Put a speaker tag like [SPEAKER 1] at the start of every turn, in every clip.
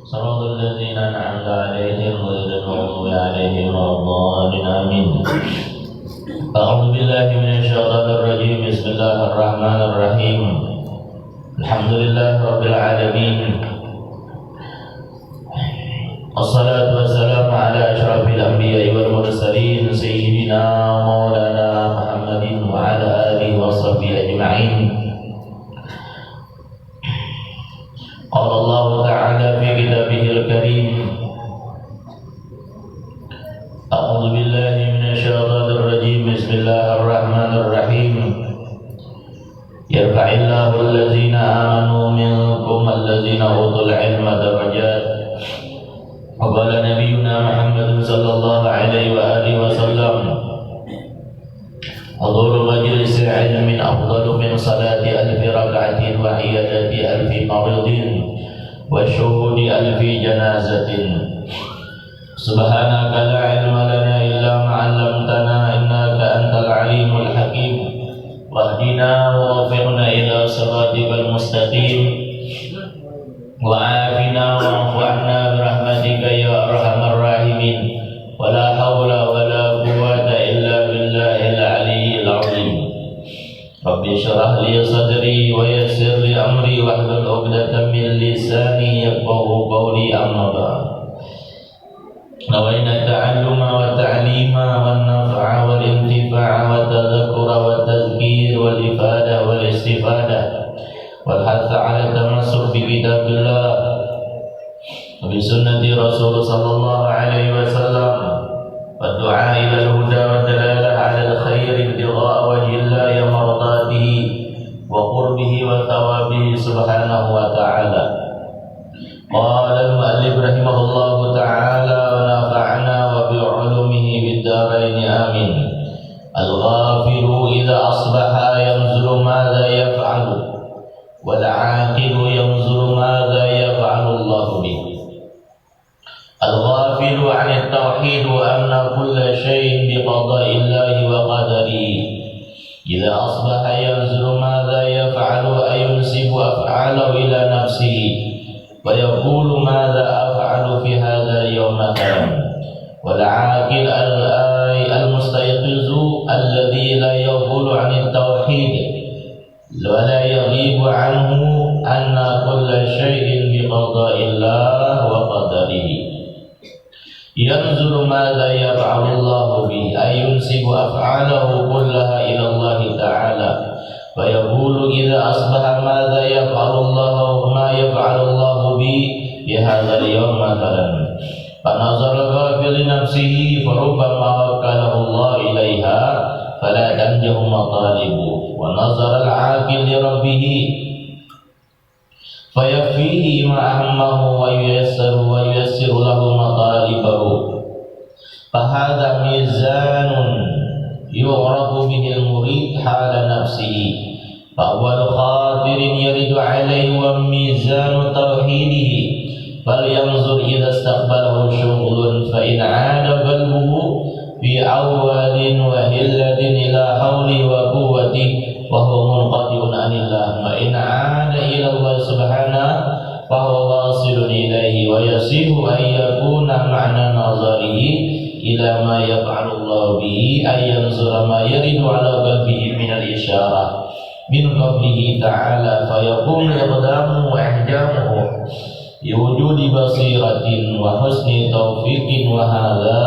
[SPEAKER 1] صراط الذين أنعمت عليهم غير المغضوب عليهم ولا الضالين آمين. أعوذ بالله من الشيطان الرجيم. بسم الله الرحمن الرحيم. الحمد لله رب العالمين. الصلاة والسلام على أشرف الأنبياء والمرسلين سيدنا مولانا محمد وعلى آله وصحبه أجمعين. قال الله تعالى في كتابه الكريم: أعوذ بالله من الشيطان الرجيم. بسم الله الرحمن الرحيم. يرفع الله الذين آمنوا منكم الذين أوتوا العلم درجات. وقال نبينا محمد صلى الله عليه وآله وسلم: حضور مجلس العلم أفضل من صلاة 1000 ركعة وعيادة 1000 مريض وشهود 1000 جنازة. سبحانك لا علم لنا إلا ما علمتنا إنك أنت العليم الحكيم. واهدنا ووفقنا إلى صراطك المستقيم وعافنا واعف عنا برحمتك يا أرحم الراحمين. ولا حول ولا قوة إلا بالله العلي العظيم. رب اشرح لي صدري ويسر لي أمري واحلل عقدة من لساني يفقهوا قولي. أما بعد، نوينا التعلم والتعليم والنفع والانتفاع والتذكر والتذكير والإفادة والاستفادة والحث على التمسك بكتاب الله وبسنة رسول صلى الله عليه وسلم والدعاء إلى الهدى والدلالة على الخير ابتغاء وجه الله ومرضاته وقربه وثوابه سبحانه وتعالى. قال المؤلف رحمه الله تعالى: ونفعنا وبعلومه بالدارين آمين. الغافل إذا أصبح ينظر ماذا يفعل، والعاقل ينظر ماذا يفعل الله به. الغافل عن التوحيد وأن كل شيء بقضاء الله وقدره إذا أصبح ينظر ماذا يفعل أينسب أفعاله إلى نفسه ويقول ماذا أفعل في هذا اليوم مثلا. والعاقل المستيقظ الذي لا يغفل عن التوحيد ولا يغيب عنه أن كل شيء بقضاء الله وقدره ينظر ماذا يفعل الله به أي ينسب أفعاله كلها إلى الله تعالى ويقول إذا أصبح ماذا يفعل الله وما يفعل الله به بهذا اليوم مثلا. فنظر الغافل لنفسه فربما وكله الله إليها فلا تنجه مطالبه، ونظر العاقل لربه فيكفيه ما أهمه وييسر له مطالبه. فهذا ميزان يعرف به المريد حال نفسه. فأول خاطر يرد عليه وميزان توحيده فلينظر إذا استقبله شغل فإن عاد قلبه في أول وهلة إلى حوله وقوته وهو منقطع عن الله، وإن عاد إلى الله سبحانه فهو واصل إليه ويصح أن يكون معنى نظره إلى ما يفعل الله به أن ينظر ما يرد على قلبه من الإشارة من قبله تعالى فيقوم إقدامه وإحجامه بوجود بصيرة وحسن توفيق. وهذا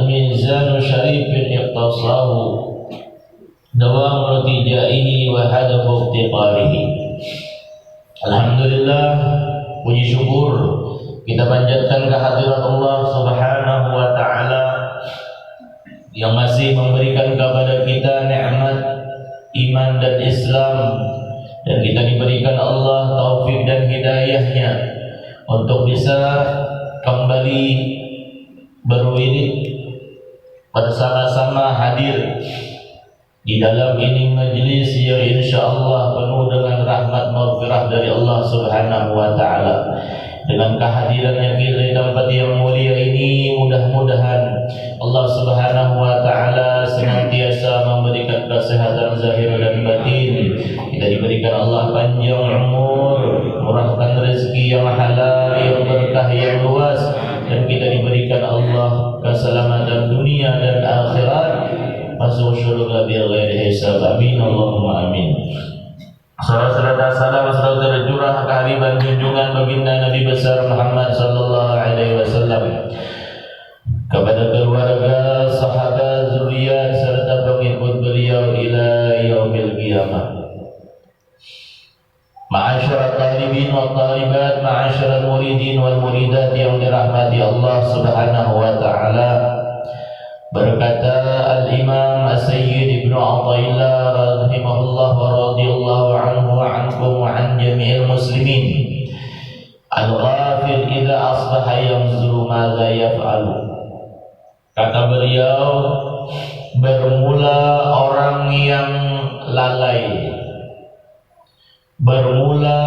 [SPEAKER 1] ميزان شريف اقتصاه دوام ارتجائه وهدف افتقاره. Alhamdulillah, puji syukur kita panjatkan kehadirat Allah Subhanahu wa Ta'ala yang masih memberikan kepada kita nikmat iman dan Islam, dan kita diberikan Allah taufik dan hidayahnya untuk bisa kembali berwirid bersama-sama hadir di dalam ini majlis yang insyaallah penuh dengan rahmat maghfirah dari Allah Subhanahu wa Ta'ala. Dengan kehadirannya kita di tempat yang mulia ini, mudah-mudahan Allah Subhanahu wa Ta'ala senantiasa memberikan kesehatan zahir dan batin. Kita diberikan Allah panjang hisab. Amin Allahumma amin. Salat salam saudara tercurah kehadiran junjungan baginda Nabi besar Muhammad sallallahu alaihi wasallam kepada keluarga, sahabat, zuriat serta pengikut beliau ila yaumil qiyamah. Ma'asyiral talibin wal talibat, ma'asyiral muridin wal muridat yang dirahmati Allah Subhanahu wa taala. Berkata Al-Imam As-Sayyid Ibnu Athaillah rahimahullah wa radhiyallahu anhu wa ankum wa an jami'il muslimin, al-ghafil idza asbaha yanzuru madza yaf'alu. Kata beliau, bermula orang yang lalai, bermula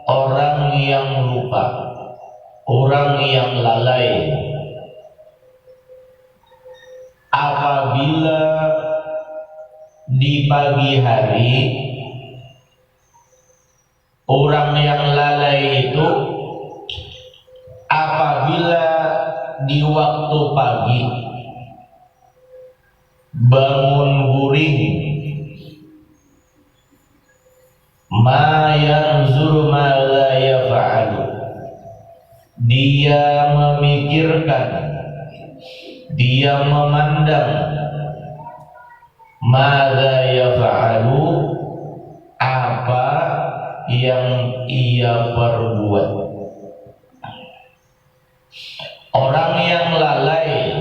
[SPEAKER 1] orang yang lupa, orang yang lalai apabila di pagi hari. Orang yang lalai itu apabila di waktu pagi bangun guring, ma yanzuru ma la yaf'alu, dia memikirkan, dia memandang, madza yaf'alu, apa yang ia perbuat. Orang yang lalai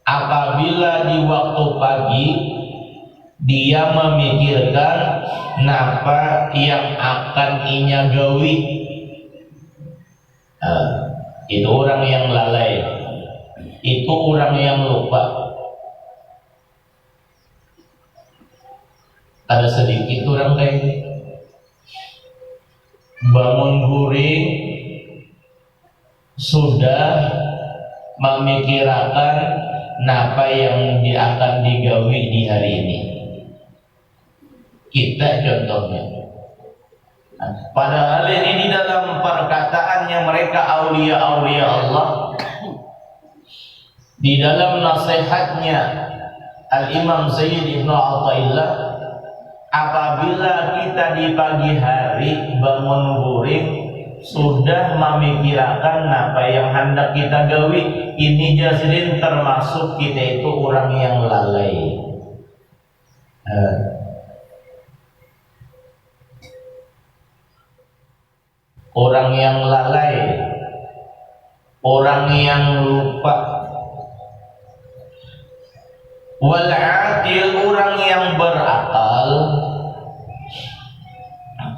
[SPEAKER 1] apabila di waktu pagi dia memikirkan napa yang akan inya gawi. Itu orang yang lalai, itu orang yang lupa. Ada sedikit orang kayak bangun guring sudah memikirkan napa yang akan digawi di hari ini. Kita contohnya, padahal ini di dalam perkataannya mereka aulia-aulia Allah, di dalam nasihatnya Al-Imam Sayyid Ibnu Athaillah, apabila kita di pagi hari bangun guring sudah memikirkan apa yang hendak kita gawi, ini jazrin termasuk kita itu orang yang lalai. Orang yang lalai, orang yang lupa. Wal aqil, orang yang berakal,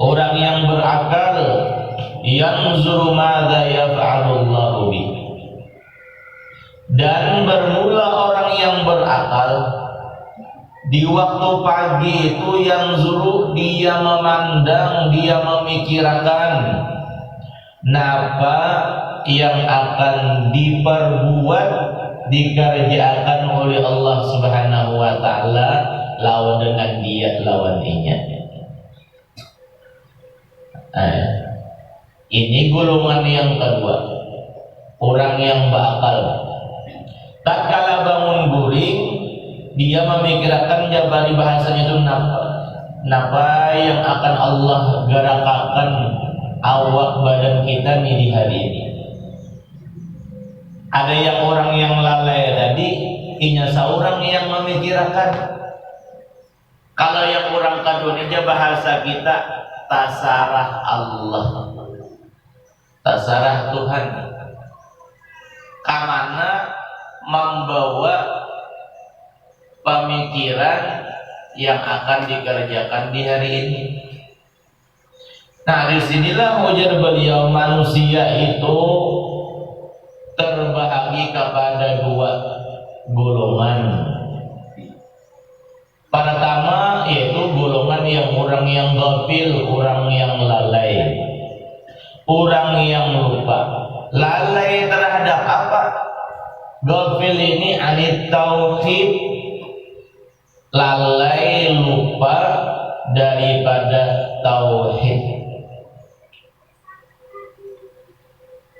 [SPEAKER 1] orang yang berakal, yanzuru madza yaf'alullahu bi. Dan bermula orang yang berakal di waktu pagi itu, yanzuru, dia memandang, dia memikirkan napa yang akan diperbuat, dikerjakan oleh Allah Subhanahu wa taala lawan dengan dia, lawan inya. Ini golongan yang kedua, orang yang berakal. Tatkala bangun guring, dia memikirkan jabari bahasanya itu napa yang akan Allah garakakan awak badan kita nih di hari ini. Ada yang orang yang lalai tadi, inya seorang yang memikirkan. Kalau yang orang kedua aja bahasa kita tasarah Allah, tasarah Tuhan, kamana membawa pemikiran yang akan dikerjakan di hari ini. Nah, disinilah ujar beliau, manusia itu terbagi kepada dua golongan. Pertama yaitu golongan yang orang yang ghafil, orang yang lalai, orang yang lupa. Lalai terhadap apa? Ghafil ini anit tauhid, lalai lupa daripada tauhid,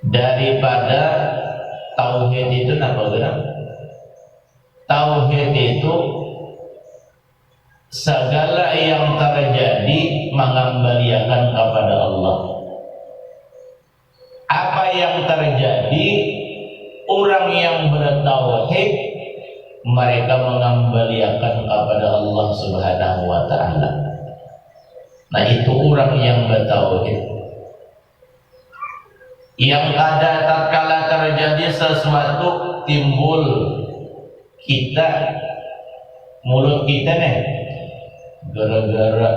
[SPEAKER 1] daripada tauhid itu apa gerak? Tauhid itu segala yang terjadi mengembalikan kepada Allah. Apa yang terjadi, orang yang bertauhid mereka mengembalikan kepada Allah Subhanahu wa taala. Nah, itu orang yang bertauhid. Yang ada tatkala terjadi sesuatu, timbul kita, mulut kita nih gara-gara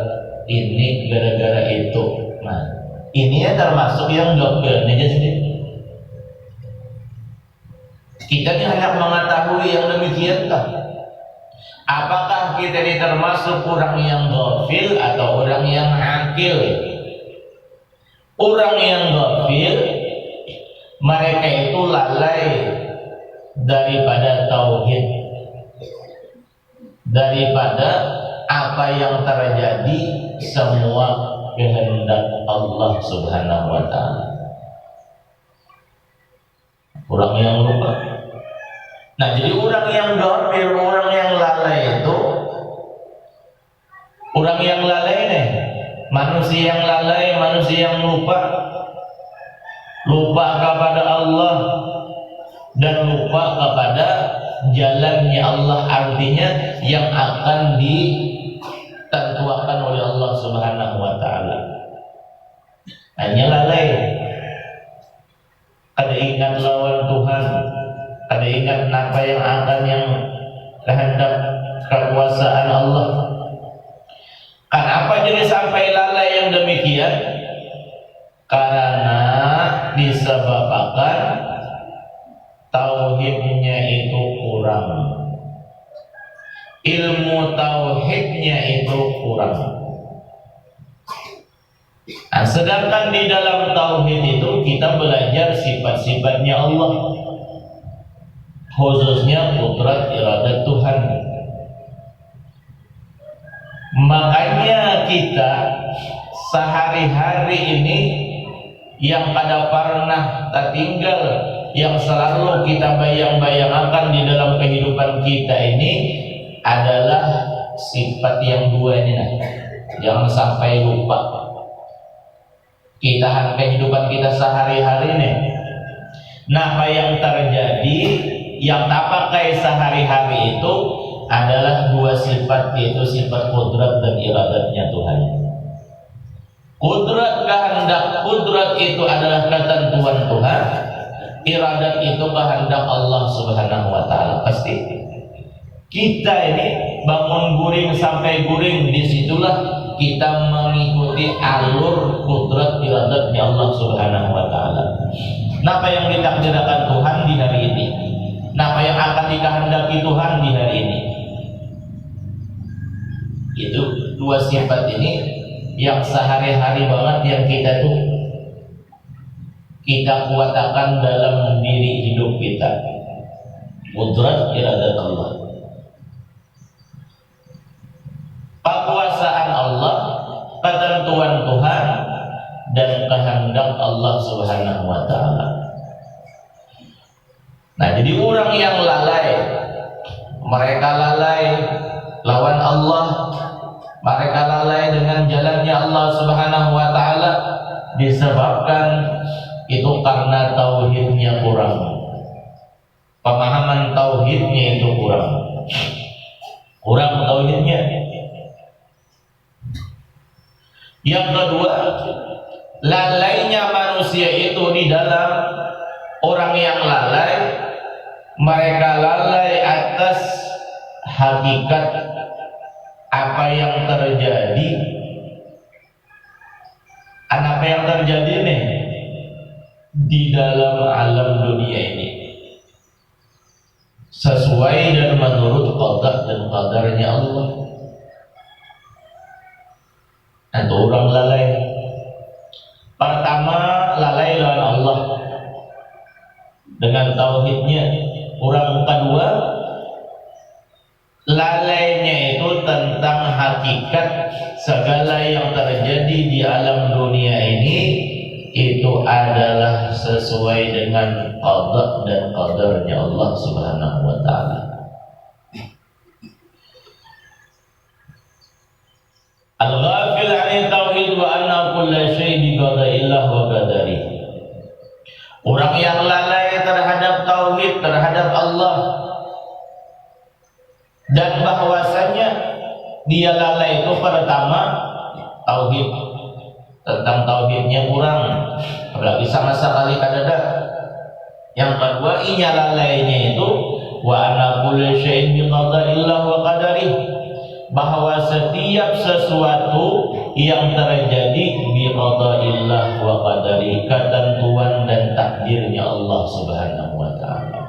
[SPEAKER 1] ini, gara-gara itu. Nah, ini ya termasuk yang gafil aja sih. Kita ini hanya mengetahui yang demikian tak? Apakah kita ini termasuk orang yang gafil atau orang yang akil? Orang yang gafil, mereka itu lalai daripada tauhid, daripada apa yang terjadi semua kehendak Allah Subhanahu wa taala. Orang yang lupa. Nah, jadi orang yang gafil, orang yang lalai itu, orang yang lalai nih, manusia yang lalai, manusia yang lupa kepada Allah dan lupa kepada jalannya Allah, artinya yang akan ditentukan oleh Allah Subhanahu wa taala. Hanya lalai. Ada ingat lawan Tuhan, ada ingat apa yang akan yang kehendak kekuasaan Allah. Kenapa jadi sampai lalai yang demikian? Karena disebabkan tauhidnya itu kurang, ilmu tauhidnya itu kurang. Nah, sedangkan di dalam tauhid itu kita belajar sifat-sifatnya Allah, khususnya kudrat iradat Tuhan. Makanya kita sehari-hari ini yang pada pernah tertinggal, yang selalu kita bayang-bayangkan di dalam kehidupan kita ini adalah sifat yang dua ini. Jangan sampai lupa. Kita kehidupan kita sehari-hari nih. Nah, apa yang terjadi, yang tak pakai sehari-hari itu adalah dua sifat, yaitu sifat kudrat dan iradatnya Tuhan. Kudrat, kehendak, kudrat itu adalah ketentuan Tuhan, iradat itu kehendak Allah Subhanahu wa taala. Pasti kita ini bangun guring sampai guring, disitulah kita mengikuti alur kudrat iradatnya Allah Subhanahu wa taala. Apa yang ditakdirkan Tuhan di hari ini, apa yang akan dikehendaki Tuhan di hari ini. Itu dua sifat ini yang sehari-hari banget yang kita tuh kita kuatakan dalam diri hidup kita. Kudrat iradat Allah, kekuasaan Allah, ketentuan Tuhan, dan kehendak Allah Subhanahu wa taala. Nah, jadi orang yang lalai, mereka lalai lawan Allah, mereka lalai dengan jalannya Allah Subhanahu wa taala, disebabkan itu karena tauhidnya kurang. Pemahaman tauhidnya itu kurang tauhidnya. Yang kedua, lalainya manusia itu di dalam orang yang lalai, mereka lalai atas hakikat apa yang terjadi. Apa yang terjadi nih di dalam alam dunia ini sesuai dan menurut qada dan qadarnya Allah. Itu orang lalai. Pertama, lalai lawan Allah dengan tauhidnya. Orang kedua, lalainya itu tentang hakikat segala yang terjadi di alam dunia ini itu adalah sesuai dengan qada dan qadarnya Allah Subhanahu wa taala. syai' bi qada'illah wa qadari. Orang yang lalai terhadap tauhid, terhadap Allah, dan bahwasanya dia lalai itu pertama tauhid, tentang tauhidnya kurang, apalagi sama sekali kadada. Yang kedua, inya lalainya itu wa anna kulli syai'in bi qada'illah wa qadarih, bahwa setiap sesuatu yang terjadi bi qada'illah wa qadarih, ketentuan dan takdirnya Allah Subhanahu wa taala.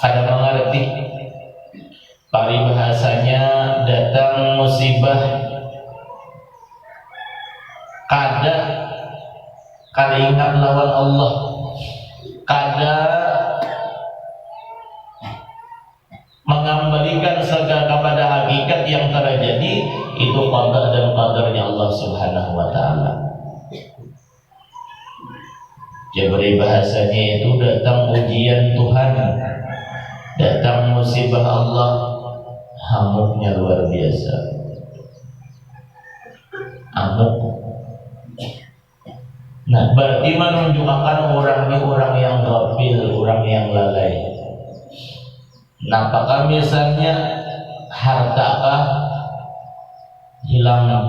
[SPEAKER 1] Ada mengerti paribahasanya datang musibah kada ingat lawan Allah, kada mengembalikan segala kepada hakikat yang terjadi, itu qada dan qadarnya Allah Subhanahu wa taala. Jadi bahasanya itu datang ujian Tuhan, datang musibah Allah, hamuknya luar biasa. Amuk. Nah, berarti menunjukkan orang ini orang yang ghafil, orang yang lalai. Nah, apakah misalnya hartakah hilang,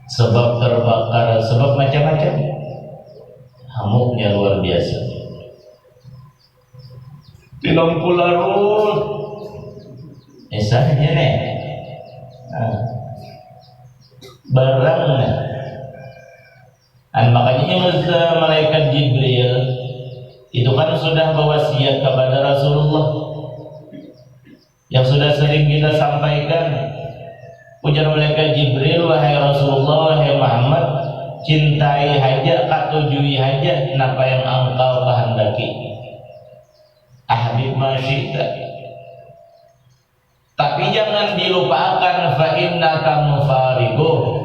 [SPEAKER 1] sebab terbakar, sebab macam-macam, hamuknya luar biasa. Di lampu larut, misalnya nih, barangnya. Dan makanya malaikat Jibril itu kan sudah berwasiat kepada Rasulullah, yang sudah sering kita sampaikan. Ujar malaikat Jibril, wahai Rasulullah, wahai Muhammad, cintai haja, katujui haja apa yang engkau kehendaki. Ahbib ma syi'ta. Tapi jangan dilupakan fa innaka mufariquh.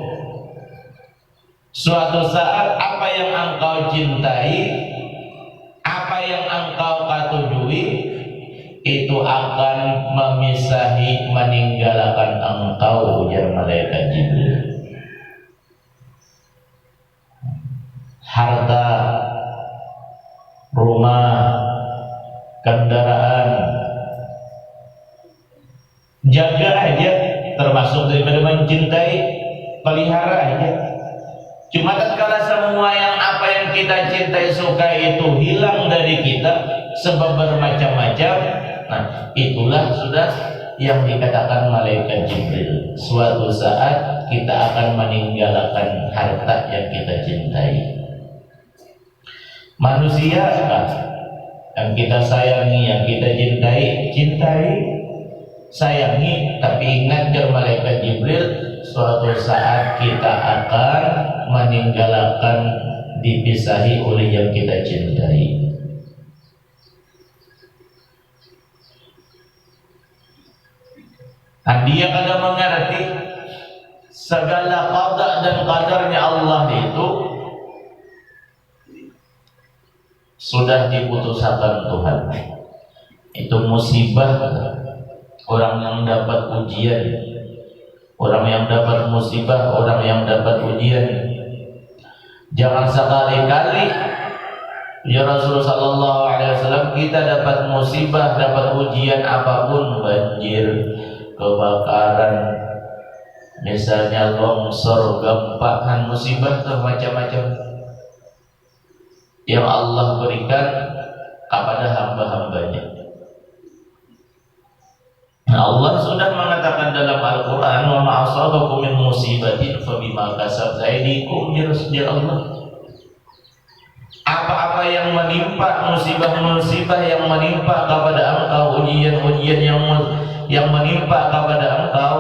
[SPEAKER 1] Suatu saat apa yang engkau cintai, apa yang engkau katujui, itu akan memisahi, meninggalkan engkau, ujar malaikat Jibril. Harta, rumah, kendaraan, jaga aja, termasuk daripada mencintai, pelihara aja. Cuma tatkala semua yang apa yang kita cintai, suka itu hilang dari kita sebab bermacam-macam, nah itulah sudah yang dikatakan malaikat Jibril. Suatu saat kita akan meninggalkan harta yang kita cintai. Manusia yang kita sayangi, yang kita cintai, sayangi, tapi ingat jar malaikat Jibril, suatu saat kita akan meninggalkan, dipisahi oleh yang kita cintai. Dan dia kadang mengerti segala qada dan qadarnya Allah itu sudah diputuskan Tuhan. Itu musibah, orang yang dapat ujian, orang yang dapat musibah, orang yang dapat ujian. Jangan sekali-kali ya Rasulullah sallallahu alaihi wasallam kita dapat musibah, dapat ujian apapun, banjir, kebakaran, misalnya longsor, gempa, musibah macam-macam yang Allah berikan kepada hamba-hambanya. Allah sudah mengatakan dalam Al-Quran, wa ma asabakum min musibatin fa bima kasabat aydikum, ya Allah. Apa-apa yang menimpa, musibah-musibah yang menimpa kepada engkau, ujian-ujian yang menimpa kepada engkau,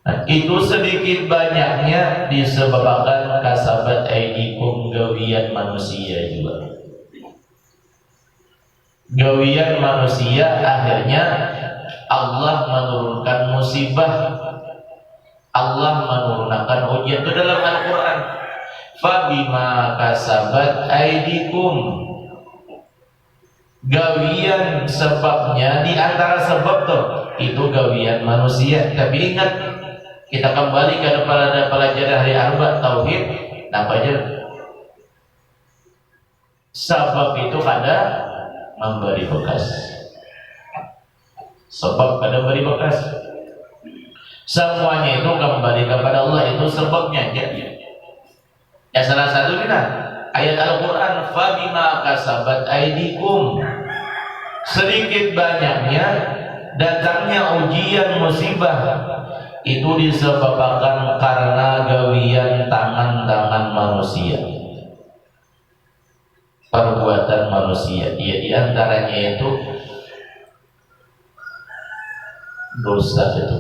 [SPEAKER 1] nah, itu sedikit banyaknya disebabkan kasabat aydikum, gawian manusia juga. Gawian manusia, akhirnya Allah menurunkan musibah, Allah menurunkan ujian. Itu dalam Al-Quran, fabima kasabat aydikum, gawian sebabnya di antara sebab tuh itu gawian manusia. Tapi ingat, kita kembali kepada pelajaran hari Arba tauhid. Apa aja? Sebab itu kada memberi bekas. Sebab kada memberi bekas. Semuanya itu kembali kepada Allah, itu sebabnya. Ya salah satunya ayat Al-Quran, fabima kasabat aidikum. Sedikit banyaknya datangnya ujian musibah itu disebabkan karena gawian tangan-tangan manusia, perbuatan manusia. Ya, diantaranya itu dosa itu.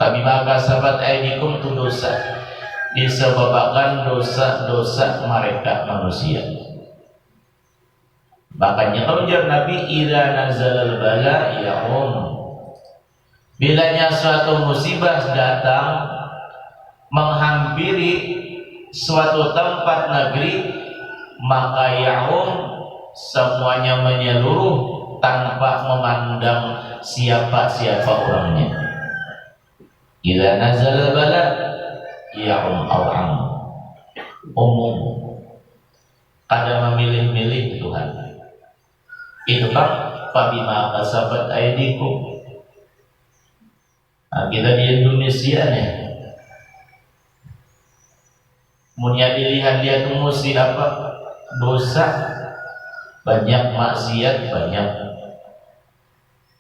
[SPEAKER 1] Fabima kasabat aidikum itu dosa, disebabkan dosa-dosa mereka manusia. Makanya kalau ujar Nabi, idza nazalal bala ya'um, bilanya suatu musibah datang menghampiri suatu tempat negeri, maka ya'um, semuanya menyeluruh tanpa memandang siapa-siapa orangnya. Idza nazalal bala ya'um aw'am, umum, kada memilih-milih Tuhan. Itu kan fabima kasabat aidikum. Nah, kita di Indonesia nih, munya dilihat dia tuh mesti apa? Dosa banyak, maksiat banyak.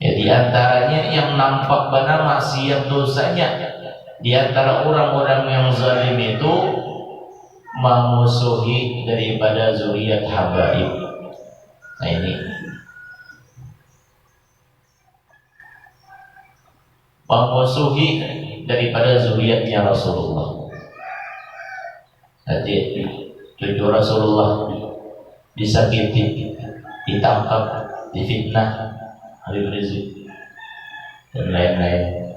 [SPEAKER 1] Ya, di antaranya yang nampak benar maksiat dosanya, di antara orang-orang yang zalim itu memusuhi daripada zuriat habaib. Nah ini memusuhi daripada zuriatnya Rasulullah. Jadi cucu Rasulullah disakiti, ditangkap, difitnah, Habib Rizik dan lain-lain.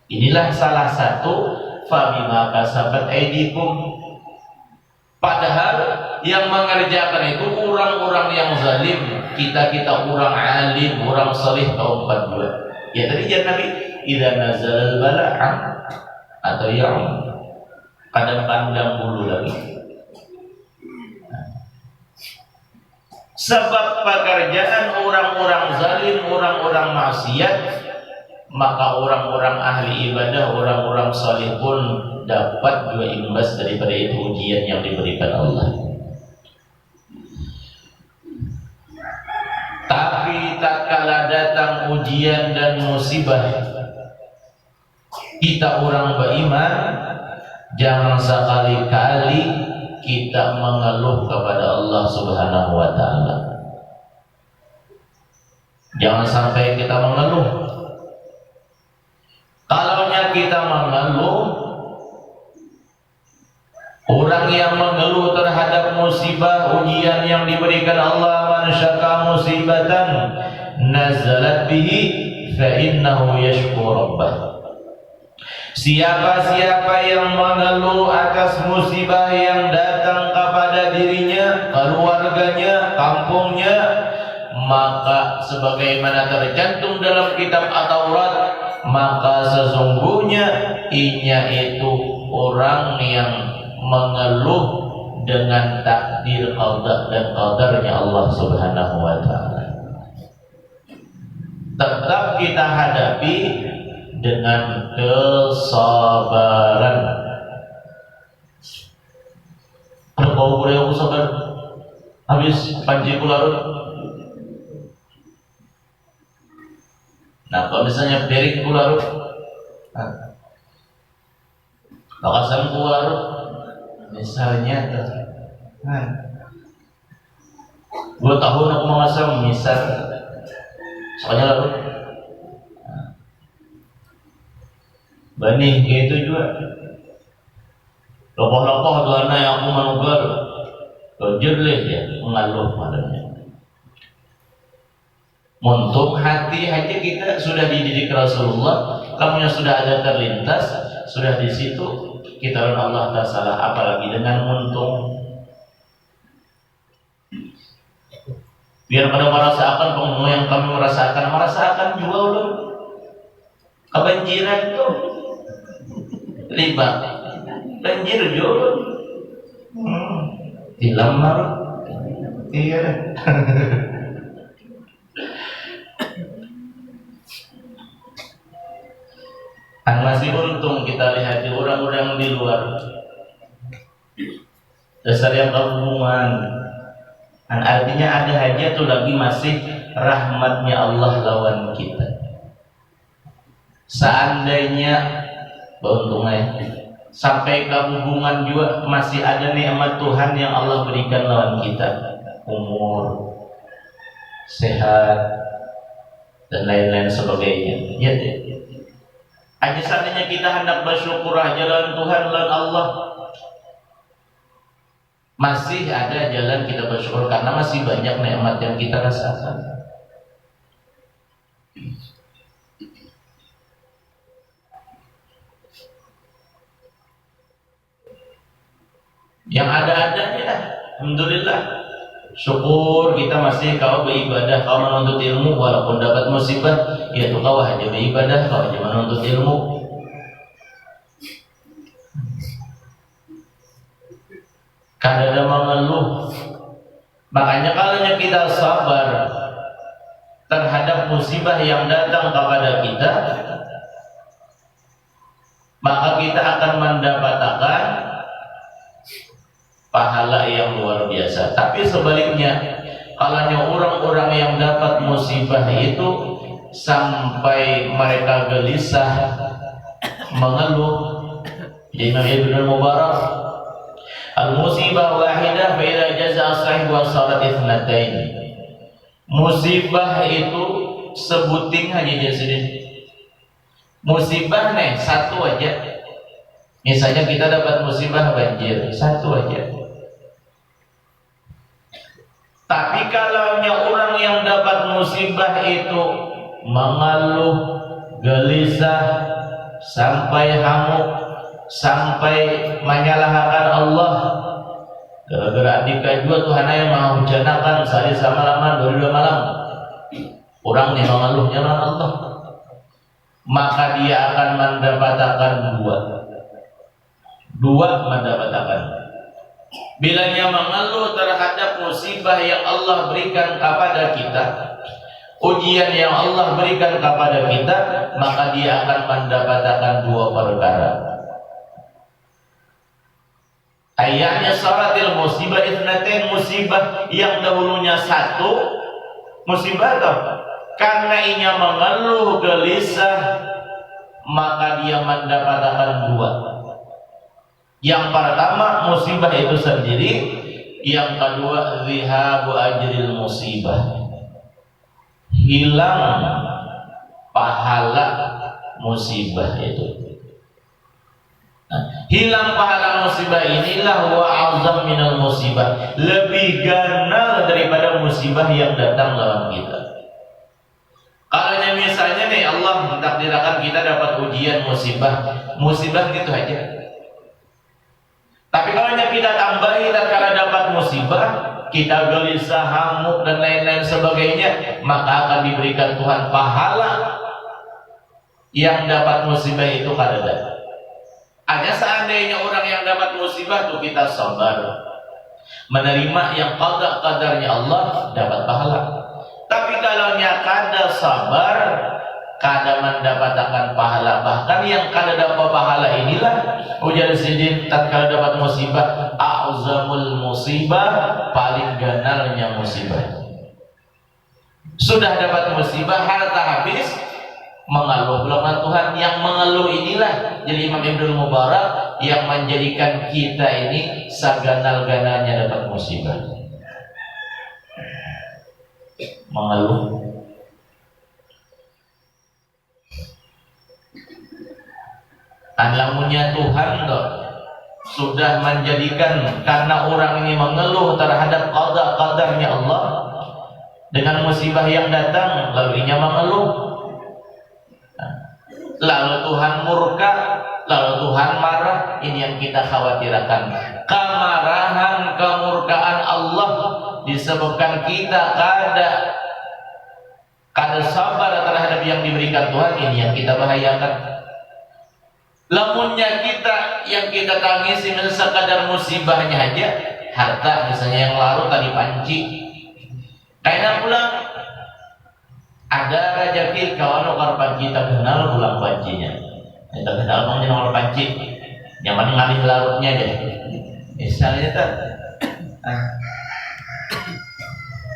[SPEAKER 1] Inilah salah satu fabima kasabat aidikum. Padahal yang mengerjakan itu orang-orang yang zalim, kita orang alim, orang salih kaum 42. Ya tadi jangan Nabi idza nazalal bala'am atau ya'um, kadang pandang bulu lagi. Sebab pekerjaan orang-orang zalim, orang-orang maksiat, maka orang-orang ahli ibadah, orang-orang salih pun dapat juga imbas daripada itu ujian yang diberikan Allah. Tapi tatkala datang ujian dan musibah, kita orang beriman jangan sekali-kali kita mengeluh kepada Allah Subhanahu wa ta'ala. Jangan sampai kita mengeluh. Kalaunya kita mengeluh, orang yang mengeluh terhadap musibah ujian yang diberikan Allah, man syaka musibatan nazalat bihi fa innahu yashku rabbah. Siapa-siapa yang mengeluh atas musibah yang datang kepada dirinya, keluarganya, kampungnya, maka sebagaimana tercantum dalam kitab At-Taurat, maka sesungguhnya inya itu orang yang mengeluh dengan takdir qada dan qadarnya Allah Subhanahu wa ta'ala. Tetap kita hadapi dengan kesabaran. Ada bau kurang aku sabar. Habis panji kularut. Nah, kalau misalnya berik kularut, bakasan kularut, misalnya, 2 tahun aku mengasam misal, soalnya larut. Bani gitu juga. Lokoh-lokoh tuana yang aku manugal, jerleh ya mengaluh padanya. Untuk hati aja kita sudah dididik Rasulullah, kamunya sudah ada terlintas, sudah di situ kita Allah tak salah, apalagi dengan muntung. Biar pada merasakan penghulu yang kami merasakan juga ulun. Kebanjiran tuh libat banjir juga. Dilamar iya. Kan masih untung kita lihat di orang-orang di luar dasar yang hubungan. Kan artinya ada aja tuh lagi masih rahmatnya Allah lawan kita. Seandainya beruntungnya sampai ke hubungan juga masih ada nikmat Tuhan yang Allah berikan lawan kita, umur, sehat dan lain-lain sebagainya. Ya, aja seandainya kita hendak bersyukur jalan Tuhan lawan Allah, masih ada jalan kita bersyukur karena masih banyak nikmat yang kita rasakan. Yang ada-adanya, alhamdulillah, syukur kita masih kau beribadah, kau menuntut ilmu walaupun dapat musibah, ya tuh kau hanya beribadah, kau hanya menuntut ilmu. Kada ada mengeluh. Makanya kalau kita sabar terhadap musibah yang datang kepada kita, maka kita akan mendapatkan pahala yang luar biasa. Tapi sebaliknya, kalau orang-orang yang dapat musibah itu sampai mereka gelisah, mengeluh, Imam Ibnu Mubarak, al-musibah wahidah fa idza jazaa sahibu salat itsnatain. Musibah itu sebuting aja jadi. Musibah nih satu aja. Misalnya kita dapat musibah banjir, satu aja. Tapi kalau orang yang dapat musibah itu mengeluh, gelisah, sampai hamuk, sampai menyalahkan Allah, gara-gara adik juga Tuhan yang mau hujanakan sehari semalam 22 malam, orang yang mengeluh jalan Allah, maka dia akan mendapatkan dua mendapatkan. Bilanya mengeluh terhadap musibah yang Allah berikan kepada kita, ujian yang Allah berikan kepada kita, maka dia akan mendapatkan dua perkara. Ayatnya salatil musibah itsnatain, musibah yang dahulunya satu musibah toh, karena ia mengeluh gelisah, maka dia mendapatkan dua. Yang pertama musibah itu sendiri, yang kedua zihabu ajril musibah, hilang pahala musibah itu. Nah, hilang pahala musibah inilah wa azam minal musibah, lebih ganal daripada musibah yang datang dalam kita. Kalau misalnya nih Allah mentakdirkan kita dapat ujian musibah gitu aja. Tapi kalau kita tambahi tatkala dapat musibah, kita gelisah, hamuk dan lain-lain sebagainya, maka akan diberikan Tuhan pahala yang dapat musibah itu kadada. Hanya seandainya orang yang dapat musibah itu kita sabar, menerima yang qadarnya Allah, dapat pahala. Tapi kalau kada sabar, kada mendapatkan pahala. Bahkan yang kada dapat pahala inilah ujar sidin tatkala dapat musibah, a'zamul musibah, paling ganalnya musibah. Sudah dapat musibah, harta habis, mengeluh lawan Tuhan. Yang mengeluh inilah jadi Imam Ibnu Mubarak yang menjadikan kita ini saganal-ganalnya dapat musibah. Mengeluh. Alamunya Tuhan toh sudah menjadikan, karena orang ini mengeluh terhadap qadarnya Allah dengan musibah yang datang, lalu ia mengeluh, lalu Tuhan murka, lalu Tuhan marah. Ini yang kita khawatirkan, kemarahan, kemurkaan Allah disebabkan kita kada sabar terhadap yang diberikan Tuhan, ini yang kita bahayakan. Lamunnya kita yang kita tangisi sekadar musibahnya aja, harta misalnya yang larut tadi panci. Karena pulang ada rezeki kawan orang panci tak kenal pulang pancinya. Kita kenal maunya nomor panci. Yang mana ngalih larutnya aja. Misalnya tak.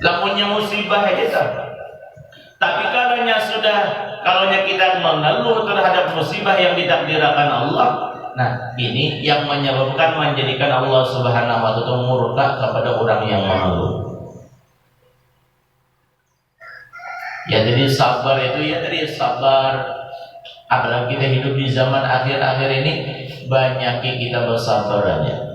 [SPEAKER 1] Lamunnya musibah aja tak. Tapi kalaunya kita mengeluh terhadap musibah yang ditakdirkan Allah, nah ini yang menyebabkan menjadikan Allah Subhanahu wa taala murka kepada orang yang mengeluh. Ya jadi sabar itu ya tadi sabar. Apalagi kita hidup di zaman akhir-akhir ini, banyak kita bersabar aja.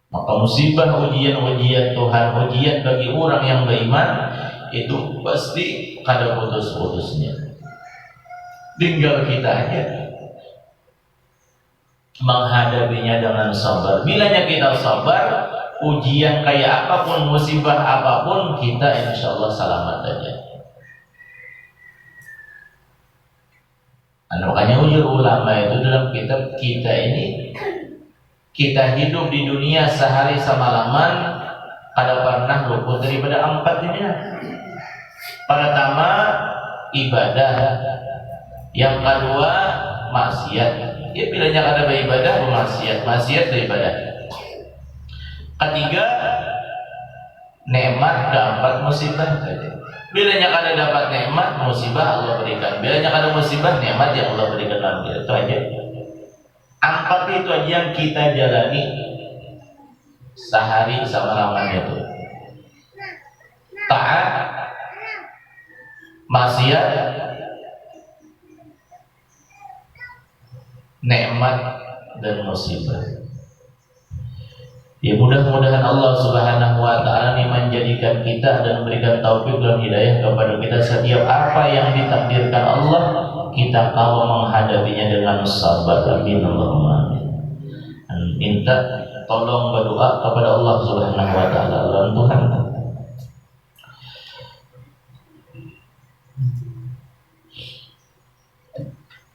[SPEAKER 1] Maka musibah, ujian-ujian Tuhan, ujian bagi orang yang beriman itu pasti kada putus-putusnya. Tinggal kita aja menghadapinya dengan sabar. Bilanya kita sabar, ujian kayak apapun, musibah apapun, kita insya Allah selamat aja. Makanya ujur ulama itu dalam kitab kita ini, kita hidup di dunia sehari semalaman kada pernah luput daripada 4 ini. Pertama ibadah, yang kedua maksiat. Ya bilanya kada beribadah bermaksiat, maksiat beribadah. Ketiga nikmat dapat musibah. Bilanya kada dapat nikmat, musibah Allah berikan. Bilanya kada musibah, nikmat yang Allah berikan lagi. Itu aja. 4 itu aja yang kita jalani sehari semalaman itu. Taat, maksiat, nikmat dan musibah. Ya mudah-mudahan Allah Subhanahu wa taala ini menjadikan kita dan memberikan taufik dan hidayah kepada kita setiap apa yang ditakdirkan Allah, kita kawal menghadapinya dengan sabar. Amin Allahumma amin. Minta tolong berdoa kepada Allah Subhanahu wa taala. Tuhan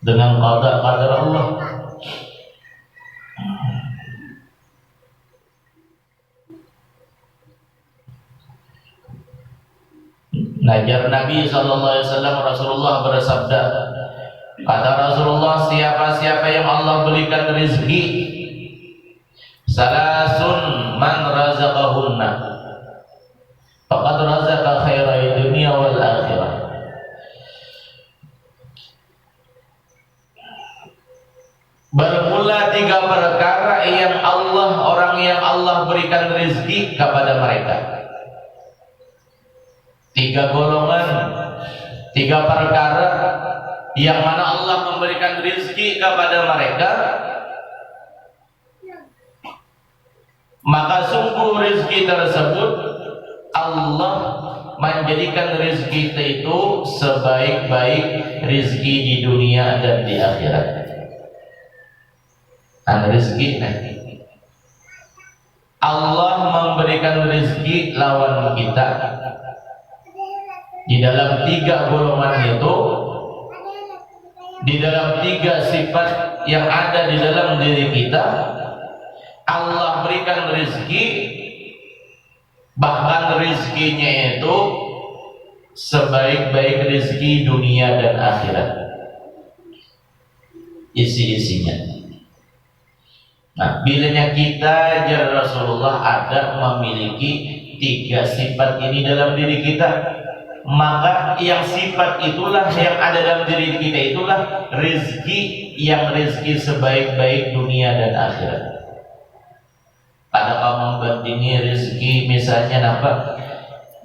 [SPEAKER 1] dengan qada Allah. Najar Nabi SAW, Rasulullah bersabda, kata Rasulullah, siapa-siapa yang Allah berikan rezeki, salasun man razaqahunna faqad razaqa khairai dunia wal akhirah. Bermula 3 perkara yang orang yang Allah berikan rezeki kepada mereka. 3 golongan, 3 perkara yang mana Allah memberikan rezeki kepada mereka, maka sungguh rezeki tersebut Allah menjadikan rezeki itu sebaik-baik rezeki di dunia dan di akhirat. Rezeki Allah memberikan rezeki lawan kita. Di dalam 3 golongan itu, di dalam 3 sifat yang ada di dalam diri kita, Allah berikan rezeki, bahkan rezekinya itu sebaik-baik rezeki dunia dan akhirat. Isi-isinya. Nah, bilanya kita jar Rasulullah ada memiliki 3 sifat ini dalam diri kita, maka yang sifat itulah yang ada dalam diri kita itulah rezeki yang rezeki sebaik-baik dunia dan akhirat. Adakah membandingi rezeki misalnya apa?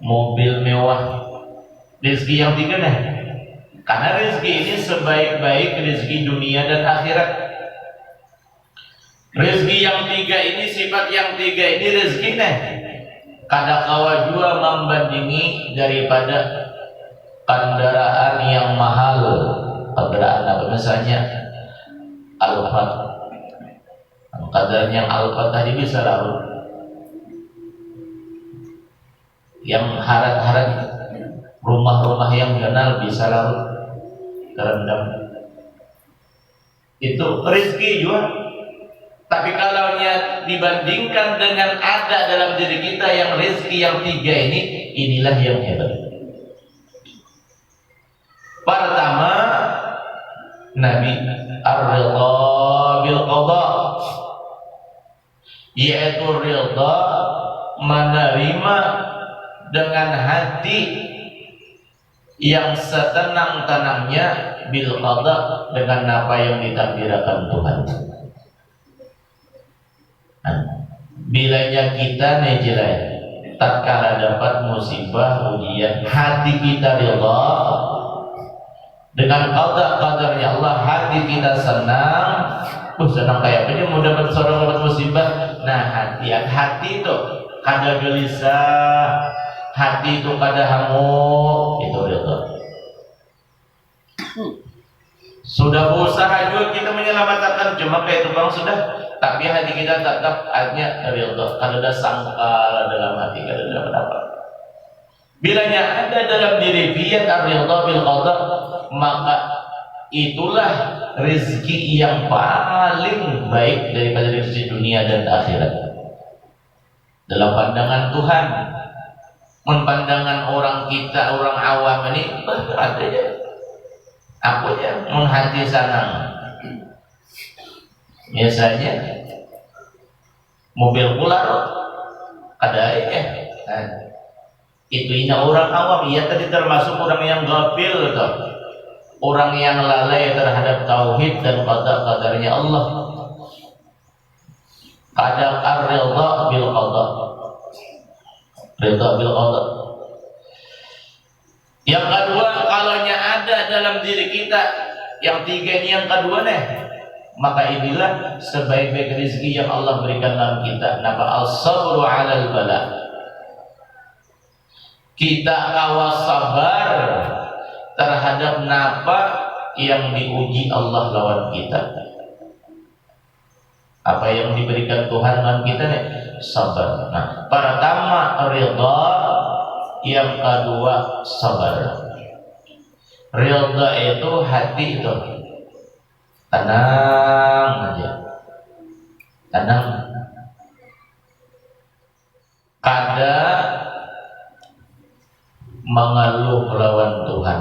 [SPEAKER 1] Mobil mewah, rezeki yang 3 nih. Karena rezeki ini sebaik-baik rezeki dunia dan akhirat. Rezeki yang 3 ini, sifat yang 3 ini rezeki nih. Kadang-kala juga membandingi daripada kendaraan yang mahal. Kendaraan apa misalnya Alphard. Kadarnya Alphard tadi bisa lalu yang harat-harat, rumah-rumah yang ganal bisa larut terendam. Itu rezeki juga. Tapi kalau dibandingkan dengan ada dalam diri kita yang rezeki yang tiga ini, inilah yang hebat. Pertama, Nabi ar-ridha bil qada, yaitu ridha menerima dengan hati yang setenang-tenangnya bil qada, dengan apa yang ditakdirkan Tuhan. Bilanya kita nejilai tatkala dapat musibah ujian, hati kita ridha dengan qada-qadarnya Allah, hati kita senang. Senang kayak apa mau dapat seorang dapat musibah. Nah, hati itu kada gelisah, hati itu kada hamuk, itu ridha. Sudah berusaha juga kita menyelamatkan cuma kayak tukang sudah, tapi hati kita tetap hanya ridha. Kada ada sangkal dalam hati, kada ada apa-apa. Bilanya ada dalam diri biat ar-ridha bil qada, maka itulah rezeki yang paling baik daripada rezeki dunia dan akhirat. Dalam pandangan Tuhan, pandangan orang kita, orang awam ini berat aja. Aku ya menghati senang. Biasanya mobil pular ada ya. Nah, itu ini orang awam. Ia tadi termasuk orang yang gafil, orang yang lalai terhadap tauhid dan qada-qadarnya Allah. Qada ar-ridha bil qada, ridha bil qada. Yang kedua, kalaunya ada dalam diri kita yang tiga ini, yang kedua nih, maka inilah sebaik-baik rezeki yang Allah berikan dalam kita. Napa as-sabru 'alal bala, kita awas sabar terhadap napa yang diuji Allah lawan kita. Apa yang diberikan Tuhan lawan kita nih, sabar. Nah, pertama ridha, yang kedua sabar. Ridha itu hati itu tenang aja, tenang, kada mengeluh lawan Tuhan.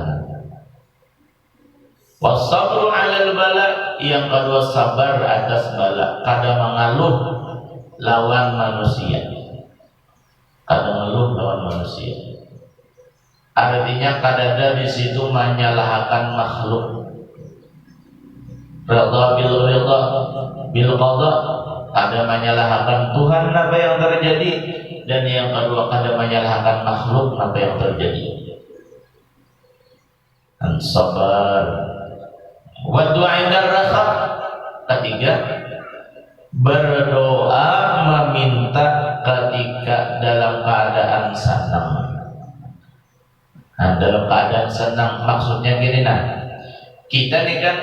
[SPEAKER 1] Wasabru 'alal bala, yang kedua sabar atas bala, kada mengeluh lawan manusia, kada mengeluh lawan manusia. Artinya kada ada di situ menyalahkan makhluk. Ridha bil qada, kada menyalahkan Tuhan apa yang terjadi, dan yang kedua kada menyalahkan makhluk apa yang terjadi. Dan sabar. Wa du'a indar raha, ketiga berdoa meminta ketika dalam keadaan senang. Nah, dalam keadaan senang maksudnya gini, nah, kita nih kan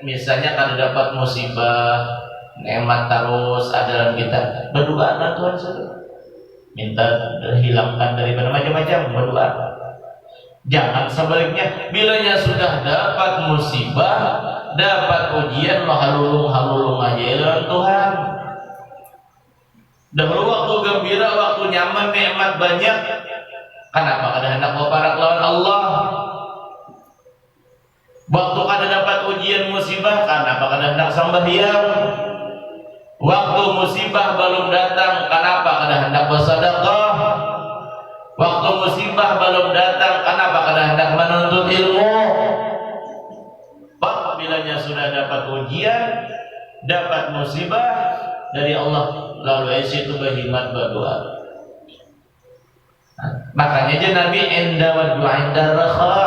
[SPEAKER 1] misalnya kalau dapat musibah, nikmat terus ada dalam kita, berdoa dengan Tuhan saja, minta hilangkan daripada macam-macam, berdoa. Jangan sebaliknya, bilanya sudah dapat musibah, dapat ujian, halulung aja dengan Tuhan. Dahulu waktu gembira, waktu nyaman, nikmat banyak, kenapa kada hendak parak lawan Allah? Waktu kada dapat ujian musibah, kenapa kada hendak sembahyang? Waktu musibah belum datang, kenapa kada hendak bersedekah? Waktu musibah belum datang, kenapa kada hendak menuntut ilmu? Apabila sudah dapat ujian, dapat musibah dari Allah, lalu itu berhimmat berdoa. Makanya aja Nabi inda wa du'a inda rakha,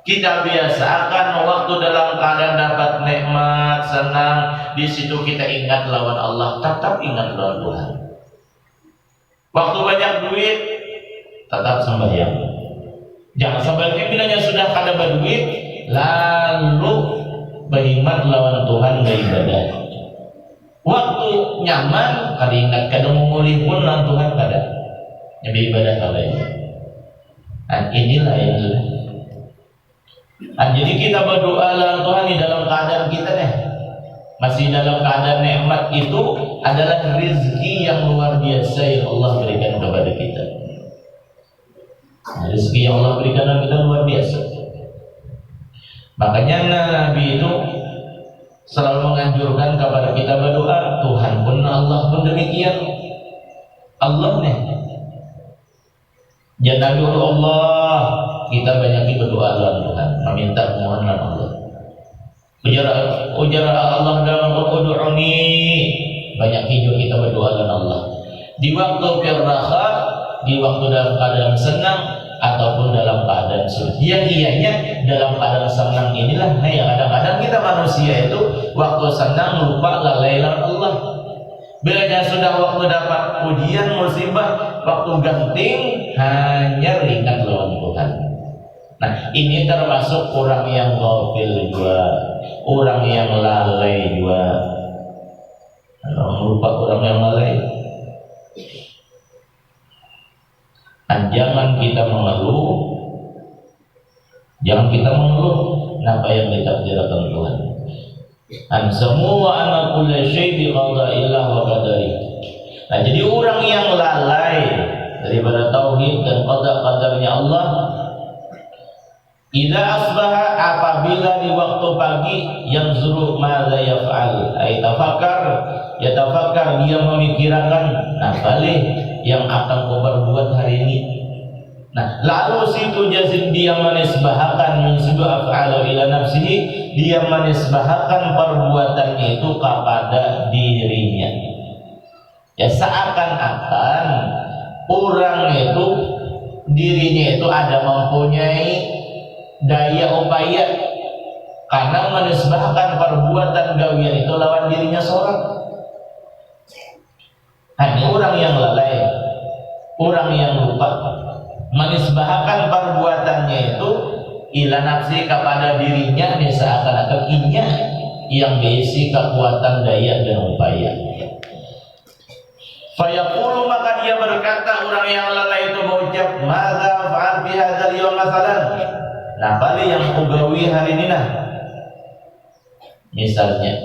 [SPEAKER 1] kita biasakan waktu dalam keadaan dapat nikmat, senang, di situ kita ingat lawan Allah, tetap ingat lawan Tuhan. Waktu banyak duit, tetap sembahyang. Jangan sebaliknya, bilanya sudah kada berduit, lalu berhimmat lawan Tuhan beribadah. Waktu nyaman, kada ingat, kada memulih pun lawan Tuhan kada. ibadah kalian. Inilah yang sudah. Jadi kita berdoa lawan Tuhan di dalam keadaan kita masih dalam keadaan nikmat, itu adalah rezeki yang luar biasa yang Allah berikan kepada kita. Rezeki yang Allah berikan kepada kita luar biasa. Makanya Nabi itu selalu menganjurkan kepada kita berdoa. Tuhan pun, Allah pun demikian. Allah jangan dulu Allah, kita banyak berdoa lawan Tuhan, meminta permohonan Allah. Ujar Allah dalam Al-Qur'ani, banyak hidup kita berdoa lawan Allah. Di waktu firraha, di waktu dalam keadaan senang ataupun dalam keadaan sulit. Ianya dalam keadaan senang inilah yang kadang-kadang kita manusia itu waktu senang lupa lalai lawan Allah. Bila sudah waktu dapat ujian musibah, waktu genting hanya ringan lawan Tuhan. Nah, ini termasuk orang yang ghafil juga, orang yang lalai juga. Lupa orang yang lalai. Dan jangan kita mengeluh, apa yang ditakdirkan Tuhan. Dan semua anak kulli syai' bi qada'illah wa qadari. Nah, jadi orang yang lalai daripada tauhid dan qada-qadarnya Allah, idza asbaha, apabila di waktu pagi, yang zuru madza yaf'al, ay yatafakkar, dia memikirkan balik yang akan kau berbuat hari ini. Nah, lalu situ jazim dia menisbahkan af'alu ila nafsihi, dia menisbahkan perbuatannya itu kepada dirinya. Ya, seakan-akan orang itu dirinya itu ada mempunyai daya upaya karena menisbahkan perbuatan gawian itu lawan dirinya seorang. Ini orang yang lalai, orang yang lupa, menisbahkan perbuatannya itu ila nafsi, kepada dirinya, seakan-akan inya yang berisi kekuatan daya dan upaya. Fayaqulu, maka dia berkata, orang yang lalai itu berucap, madza fa'al fi hadzal yawm masalan. Nah, balik yang kugawi hari ini misalnya.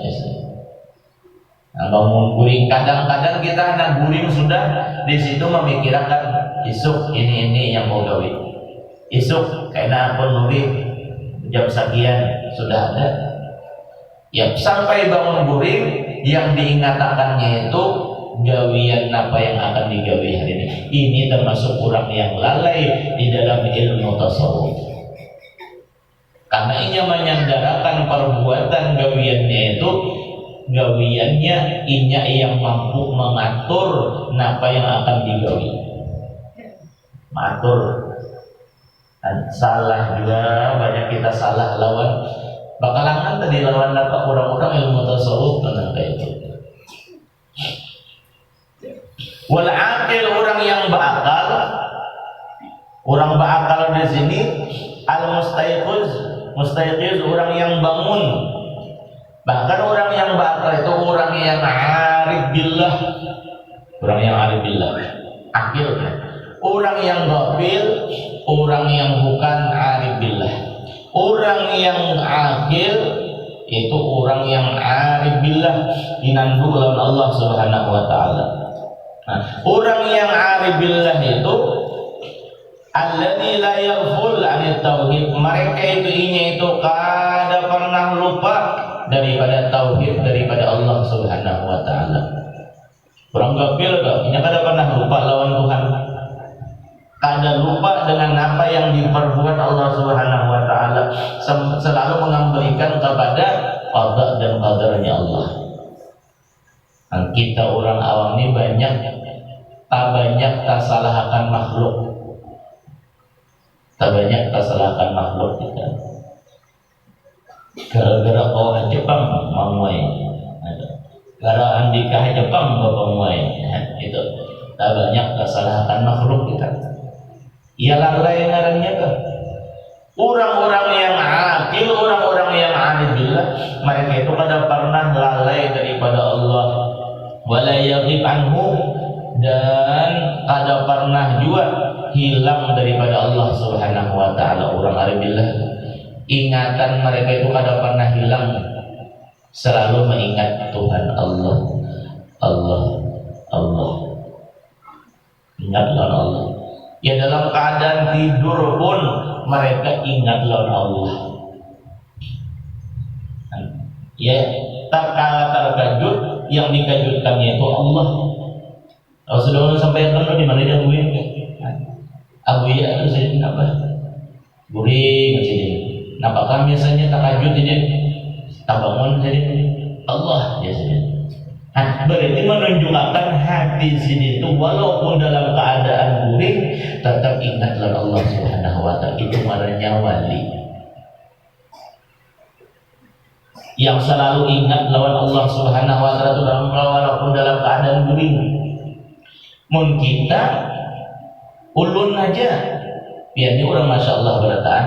[SPEAKER 1] Bangun guring, kadang-kadang kita anak guring sudah di situ memikirkan isuk ini yang mau gawe. Isuk karena pun nuri jam sekian sudah ada. Ya, sampai bangun guring yang diingatkannya itu gawian apa yang akan digawi hari ini. Ini termasuk orang yang lalai di dalam ilmu tasawuf. Karena ia menyandarkan perbuatan gawiannya itu, gawiannya inya yang mampu mengatur apa yang akan digawi. Mengatur. Dan salah juga, banyak kita salah lawan. Bakalangan tadi lawan apa orang-orang ilmu tasawuf tentang kayak itu. Wal aqil, orang yang berakal. Orang berakal di sini al mustayqiz, orang yang bangun. Bahkan orang yang berakal itu orang yang arif billah. Orang yang arif billah, akil. Orang yang ghafil, orang yang bukan arif billah. Orang yang akil itu orang yang arif billah, dinandu oleh Allah Subhanahu wa taala. Nah, orang yang arif billah itu alladzi la yaghful 'anil tauhid, mereka itu kada pernah lupa daripada tauhid, daripada Allah Subhanahu wa taala. Orang ghafil kada pernah lupa lawan Tuhan. Kada lupa dengan apa yang diperbuat Allah Subhanahu wa taala, selalu mengembalikan kepada qada dan qadarnya Allah. Dan kita orang awam ini banyak tersalahkan makhluk. Banyak tersalahkan makhluk kita. Gara-gara orang Jepang mamuai, gara Andika Jepang mamuai, itu banyak tersalahkan makhluk kita. Ia lalai ngarannya kan. Orang-orang yang akil, orang-orang yang arif billah, mereka itu kada pernah lalai daripada Allah. Wala yaghib anhu, dan kada pernah juga hilang daripada Allah Subhanahu wa taala. Orang aribillah, ingatan mereka itu kada pernah hilang, selalu mengingat Tuhan Allah. Allah, Allah. Ingatlah Allah. Ya dalam keadaan tidur pun mereka ingat lawan Allah. Ya, tak kalah terkejut, yang dikejutkannya itu Allah. Kalau sudah sampai kan di mana dia buin? Abu ya itu saya apa? Buring macam ini. Nampak kan biasanya terkejut jadi tak bangun jadi Allah biasanya. Berarti menunjukkan hati sini itu walaupun dalam keadaan buring tetap ingatlah Allah Subhanahu wa taala. Itu marahnya wali. Yang selalu ingat lawan Allah Subhanahu wa taala itu walaupun dalam keadaan buring. Mun kita ulun aja biar ini orang Masya Allah berataan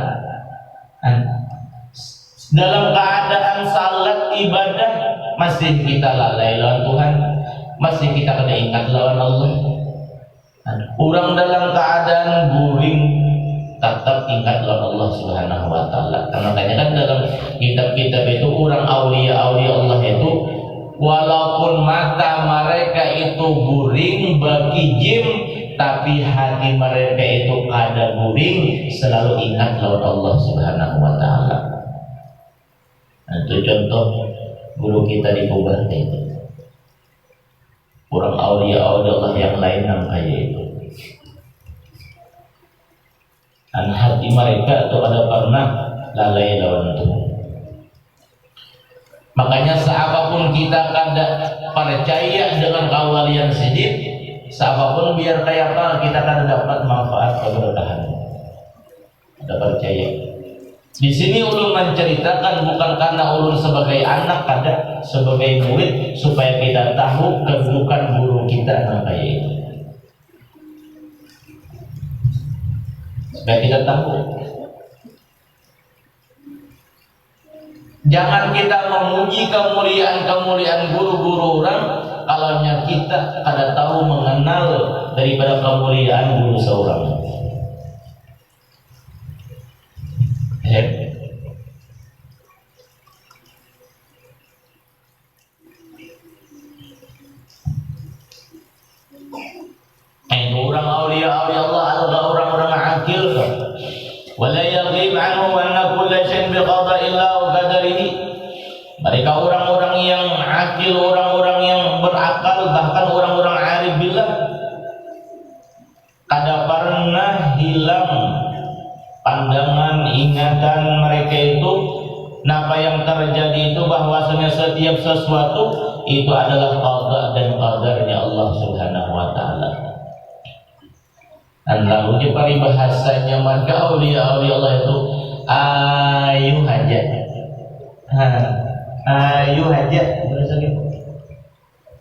[SPEAKER 1] dalam keadaan salat ibadah masih kita lalai lawan Tuhan, masih kita kena ingat lawan Allah. Orang dalam keadaan buring tetap ingat lawan Allah Subhanahu wa taala. Karena makanya kan dalam kitab-kitab itu orang aulia-aulia Allah itu walaupun mata mereka itu buring bagi jin, tapi hati mereka itu kada buring, selalu ingat lawan Allah Subhanahu wa taala. Itu contoh guru kita di Pubar itu. Orang aulia-aulia Allah yang lain namanya itu. Dan hati mereka itu ada pernah lalai lawan Tuhan. Makanya seapapun kita kada percaya dengan kawalian siddiq, seapapun biar kayak apa kita kada dapat manfaat keberkahan. Ada percaya. Di sini ulun menceritakan bukan karena ulun sebagai anak, kada sebagai murid, supaya kita tahu kedudukan guru kita namanya itu. Supaya kita tahu. Jangan kita memuji kemuliaan guru-guru orang kalau kita kada tahu mengenal daripada kemuliaan guru seorang. Orang aulia-aulia Allah adalah orang-orang akil. Wala yaghib anhu anna kulla syai'in biqada'illah wa qadarihi. Mereka orang-orang yang akil, orang-orang yang berakal, bahkan orang-orang arif billah, kada pernah hilang pandangan ingatan mereka itu apa yang terjadi itu bahwasanya setiap sesuatu itu adalah qada dan qadarnya Allah Subhanahu wa taala. Dan lalu di paribahasanya maka aulia-aulia Allah itu ayu hajat. Ayu hajat.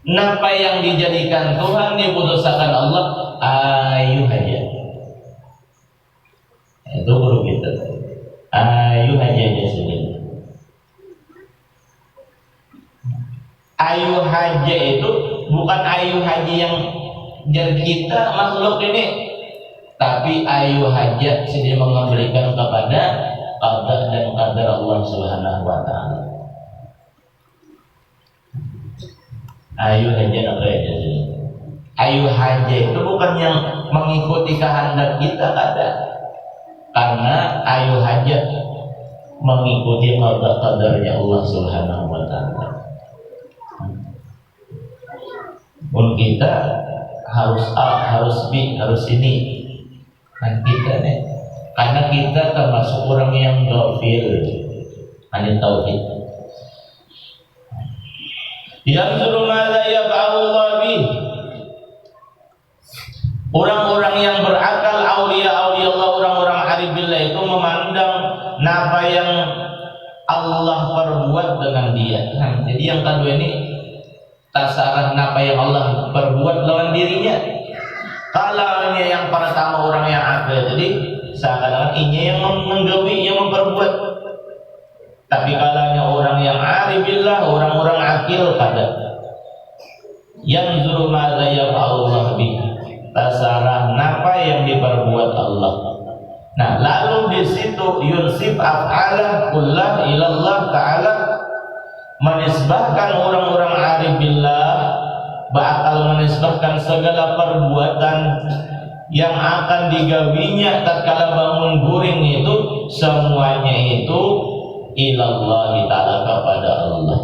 [SPEAKER 1] Napa yang dijadikan Tuhan diputuskan Allah ayu hajat. Itu guru kita. Ayu hajatnya sendiri. Ayu haja itu bukan ayu haji yang jadi kita makhluk ini, tapi ayu hajat sendiri mengembalikan kepada qada dan qadar Allah Subhanahu wa taala. Ayu hajat apa ya jadi? Ayu hajat itu bukan yang mengikuti kehendak kita kada. Karena ayu hajat mengikuti qada qadarnya Allah Subhanahu wa taala. Pun kita harus A, harus B, harus ini. Kan kita nih, karena kita termasuk orang yang ghafil anil tauhid. Yanzuru ma la yaf'alullah bih. Orang-orang yang berakal, aulia-aulia Allah, orang-orang arif billah itu memandang apa yang Allah perbuat dengan dia. Jadi yang kedua ini tasaran apa yang Allah perbuat lawan dirinya. Kalau yang pertama orang yang akal, jadi seakan-akan ini yang menggawi, yang memperbuat. Tapi kalanya orang yang aribillah, orang-orang akil kada. Yanzuru ma la yaf'alullah bih. tasarah napa yang diperbuat Allah. Nah, lalu di situ yunsib af'alah kullah ilallah ta'ala, menisbahkan orang-orang arif billah, bakal menisbahkan segala perbuatan yang akan digawinya tatkala bangun guring itu, semuanya itu ilallah ta'ala, kepada Allah.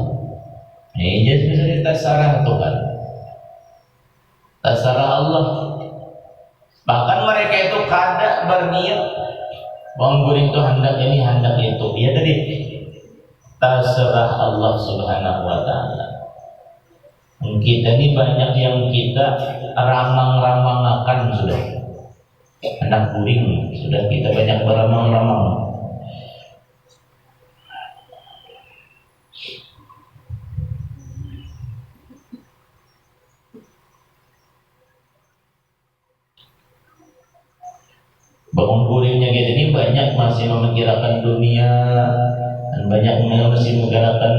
[SPEAKER 1] Ini jadi tasarah Tuhan, tasarah Allah. Bahkan mereka itu kada berniat bangun guring itu hendak ini hendak itu, ya tadi terserah Allah Subhanahu wa ta'ala. Kita ini banyak yang kita ramang-ramangakan sudah. Hendak guring sudah kita banyak beramang-ramang. Bangun guringnya gitu ini banyak masih memikirkan dunia, dan banyak masih menggerakkan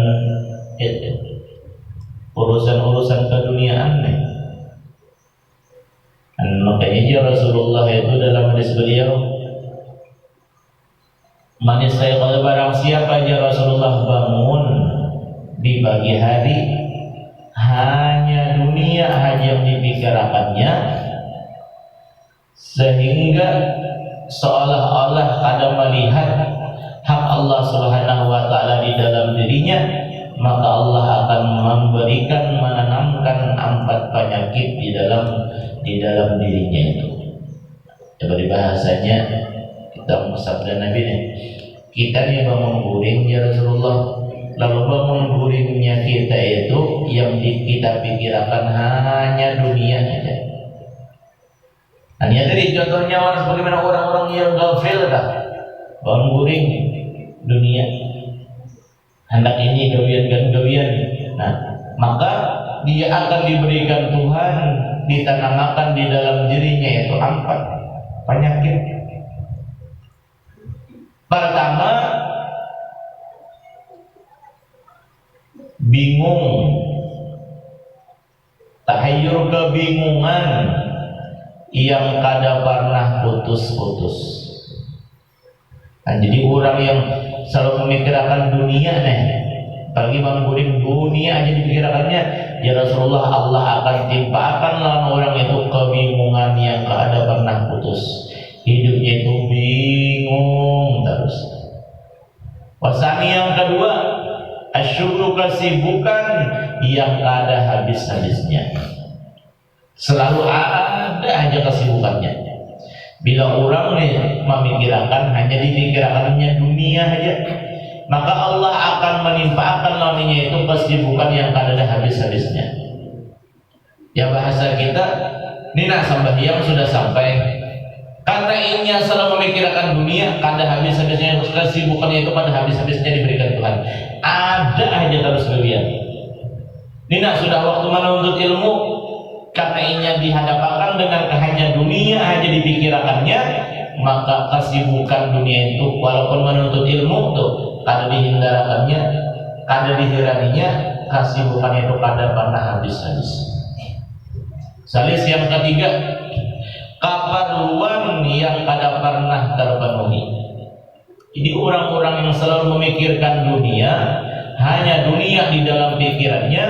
[SPEAKER 1] urusan-urusan keduniaan. Dan makanya ya Rasulullah itu dalam hadis beliau, manis saya kalau barang siapa aja Rasulullah bangun di pagi hari hanya dunia aja yang dipikirkannya, sehingga seolah-olah ada melihat hak Allah Subhanahu wa ta'ala di dalam dirinya, maka Allah akan memberikan, menanamkan 4 penyakit di dalam dirinya itu. Coba bahasanya kita sabda Nabi nih, kita nih bangun guring ya Rasulullah, lalu bangun guringnya kita itu yang kita pikirkan hanya dunia aja. Hanya tadi contohnya orang bagaimana orang-orang yang ghafil dah, bangun guring dunia, hendak ini gawian. Nah, maka dia akan diberikan Tuhan, ditanamkan di dalam dirinya itu 4 penyakit. Pertama, bingung, tahayyur, kebingungan yang kada pernah putus-putus. Nah, jadi orang yang selalu memikirkan dunia nih, bagi bangun guring dunia aja dipikirkannya, ya Rasulullah, Allah akan timpakan lawan orang itu kebingungan yang kada pernah putus. Hidupnya itu bingung terus. Wasani yang kedua, asyukur, kesibukan yang kada habis-habisnya. Selalu ada aja kesibukannya. Bila orang nih memikirkan hanya dipikirkannya dunia aja, maka Allah akan menimpakan lawannya itu kesibukan yang kada ada habis-habisnya. Ya bahasa kita, Nina sambahyang sudah sampai. Karena inya selalu memikirkan dunia, kada habis-habisnya, kesibukannya itu kada habis-habisnya diberikan Tuhan. Ada aja terus kelebihan. Nina sudah waktu menuntut ilmu, karena inya dihadapkan dengan hanya dunia aja dipikirkannya, maka kesibukan dunia itu walaupun menuntut ilmu tuh kada dihindarakannya, kada dihiraninya, kesibukan itu kada pernah habis-habis. Salis yang ketiga, keperluan yang kada pernah terpenuhi. Jadi orang-orang yang selalu memikirkan dunia, hanya dunia di dalam pikirannya,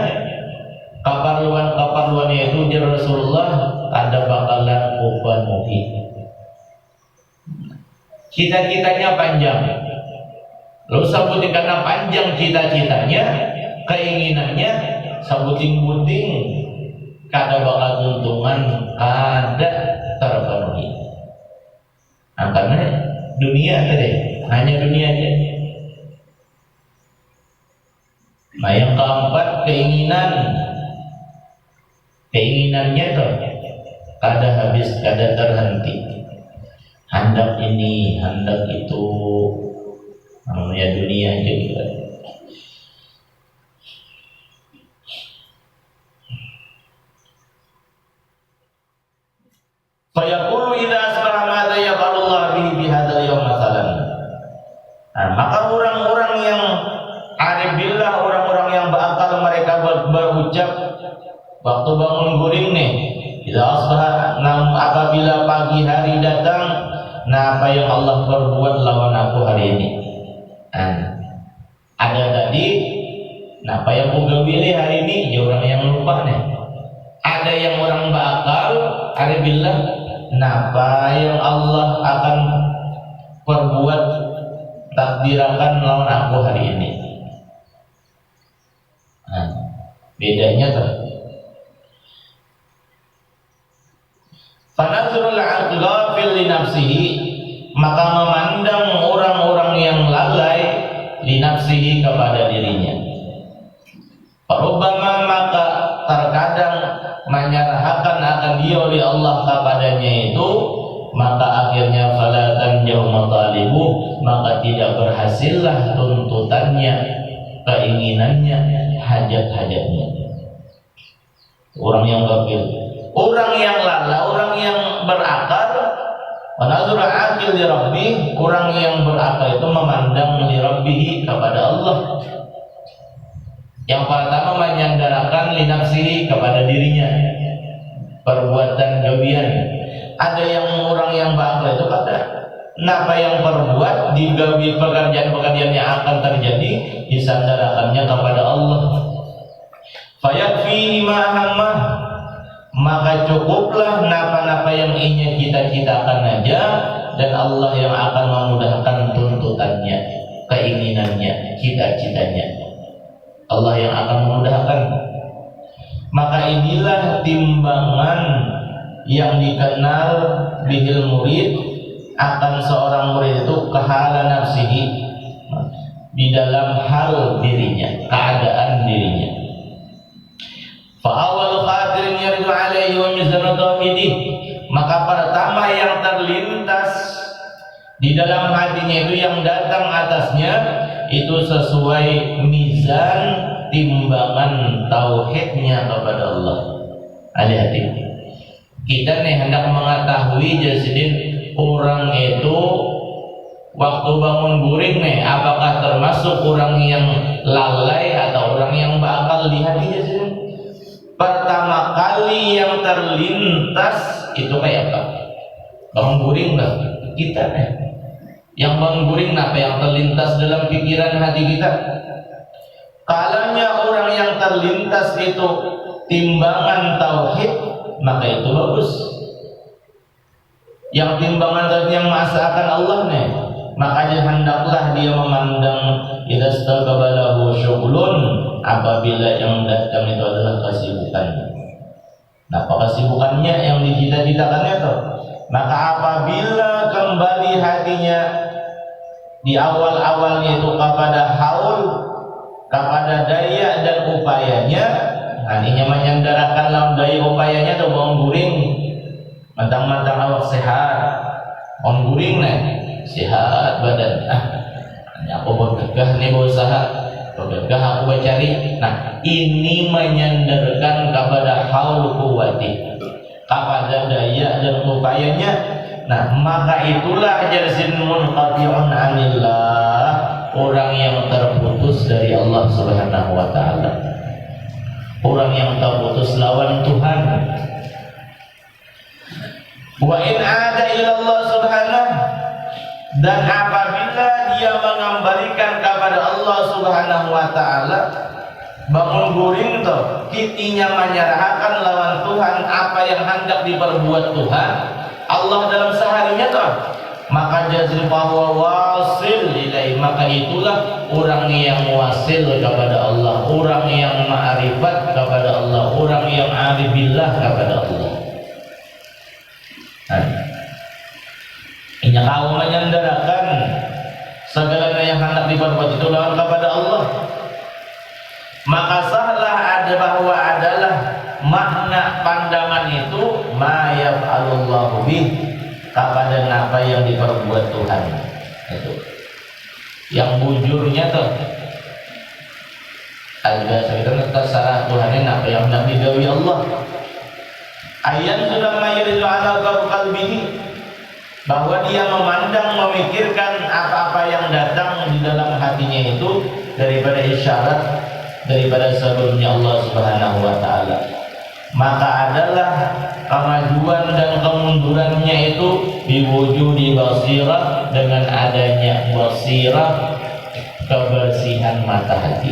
[SPEAKER 1] keperluan-keperluannya itu di Rasulullah ada bakalan penuhi. Cita-citanya panjang, lalu sabutin karena panjang cita-citanya, keinginannya sabuting-buting, kada bakal keuntungan, kada terpenuhi. Nah, karena dunia tadi hanya dunia aja. Nah, yang keempat, keinginannya tuh kada habis, kada terhenti. Hendak ini, hendak itu, namanya dunia juga. Fayaqulu idza asbaha madza yaf'alullah bihi bihadzal yawm masalan. Nah, maka orang-orang yang arif billah, orang-orang yang berakal, mereka berucap waktu bangun guring nih, idza asbaha nam pagi hari datang, nah apa yang Allah perbuat lawan aku hari ini. Ada tadi, nah apa yang aku pilih hari ini, ya orang yang lupa nih. Ada yang orang bakal, ada bilang, nah apa yang Allah akan perbuat takdirakan lawan aku hari ini. Bedanya tuh. Fanazrul aqghafil li nafsihi, maka memandang orang-orang yang lalai li nafsihi kepada dirinya. Farubbama, maka terkadang menyerahkan akan dia oleh Allah kepadanya itu, maka akhirnya fala tanjau matalibu, maka tidak berhasillah tuntutannya, keinginannya, hajat-hajatnya. Orang yang gafil, orang yang lalai, orang yang berakal, wanazura akil li rabbih, orang yang berakal itu memandang li rabbih kepada Allah. Yang pertama menyandarkan li nafsihi kepada dirinya, perbuatan jobian. Ada yang orang yang berakal itu kata, apa yang perbuat digawi pekerjaan-pekerjaan yang akan terjadi disandarakannya kepada Allah. Fayakfihi ma hammah, maka cukuplah napa-napa yang ingin kita citakan aja, dan Allah yang akan memudahkan tuntutannya, keinginannya, cita-citanya. Allah yang akan memudahkan. Maka inilah timbangan yang dikenal bihil murid, akan seorang murid itu kehala nafsihi, di dalam hal dirinya, keadaan dirinya. Fa'awal khatirin yaridu alaihi wa mizanu tauhidih, maka pertama yang terlintas di dalam hatinya itu, yang datang atasnya itu sesuai mizan timbangan tauhidnya kepada Allah. Hati-hati. Kita nih hendak mengetahui jasidin orang itu waktu bangun guring nih, apakah termasuk orang yang lalai atau orang yang bakal di hati jasidin. Pertama kali yang terlintas itu kayak apa? Bangun guring lah kita nih. Yang bangun guring apa yang terlintas dalam pikiran hati kita? Kalanya orang yang terlintas itu timbangan tauhid, maka itu bagus. Yang timbangan tauhid yang masakan Allah nih, makanya hendaklah dia memandang idastaqbalahu syughlun, apabila yang datang itu adalah kesibukan. Nah, apa kesibukannya yang dicita-citakannya itu? Maka apabila kembali hatinya di awal-awalnya itu kepada haul, kepada daya dan upayanya, hatinya menyandarkan lawan daya upayanya itu bangun guring, mentang-mentang awak sehat, bangun guring nih, sehat badan. Aku bergegah nih berusaha, bergegah aku mencari. Nah, ini menyandarkan kepada haul kuwati, kepada daya dan upayanya. Nah, maka itulah jazin munqati'un anillah, orang yang terputus dari Allah Subhanahu wa taala. Orang yang terputus lawan Tuhan. Wa in ada ila Allah Subhanahu, dan apabila dia mengembalikan kepada Allah Subhanahu wa taala, bangun guring tuh, kitinya menyerahkan lawan Tuhan apa yang hendak diperbuat Tuhan Allah dalam seharinya tuh, maka jazil bahwa wasil ilai, maka itulah orang yang wasil kepada Allah, orang yang ma'rifat kepada Allah, orang yang aribillah kepada Allah. Ini kau menyandarkan segala yang hendak diperbuat itu lawan kepada Allah, maka sahlah ada bahwa adalah makna pandangan itu ma yaf'alullahu bih, kepada apa yang diperbuat Tuhan itu. Yang bujurnya tuh ada sekitar terserah Tuhan apa yang hendak digawi Allah. Ayat sudah mayridu ala qalbihi, bahwa dia memandang, memikirkan apa-apa yang datang di dalam hatinya itu daripada isyarat, daripada sebelumnya Allah Subhanahu wa taala. Maka adalah kemajuan dan kemundurannya itu biwujudi basirah, dengan adanya basirah, kebersihan mata hati,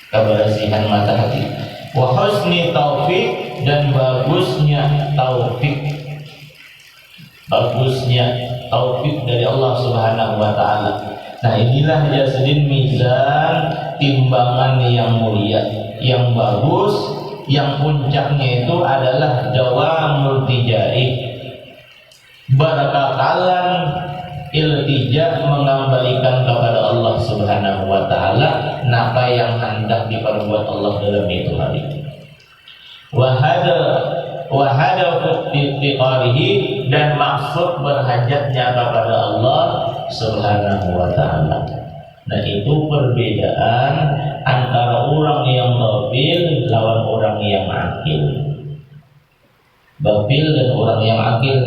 [SPEAKER 1] kebersihan mata hati, wa husni taufik, dan bagusnya taufik, bagusnya taufik dari Allah Subhanahu wa taala. Nah, inilah jasadin mizan, timbangan yang mulia, yang bagus, yang puncaknya itu adalah dawamul tijai, berkekalan iltija, mengembalikan kepada Allah Subhanahu wa taala apa yang hendak diperbuat Allah dalam itu hari. Wahada iqtiqarihi, dan maksud berhajatnya kepada Allah Subhanahu wa taala. Nah, itu perbedaan antara orang yang babil lawan orang yang akil. Babil dan orang yang akil.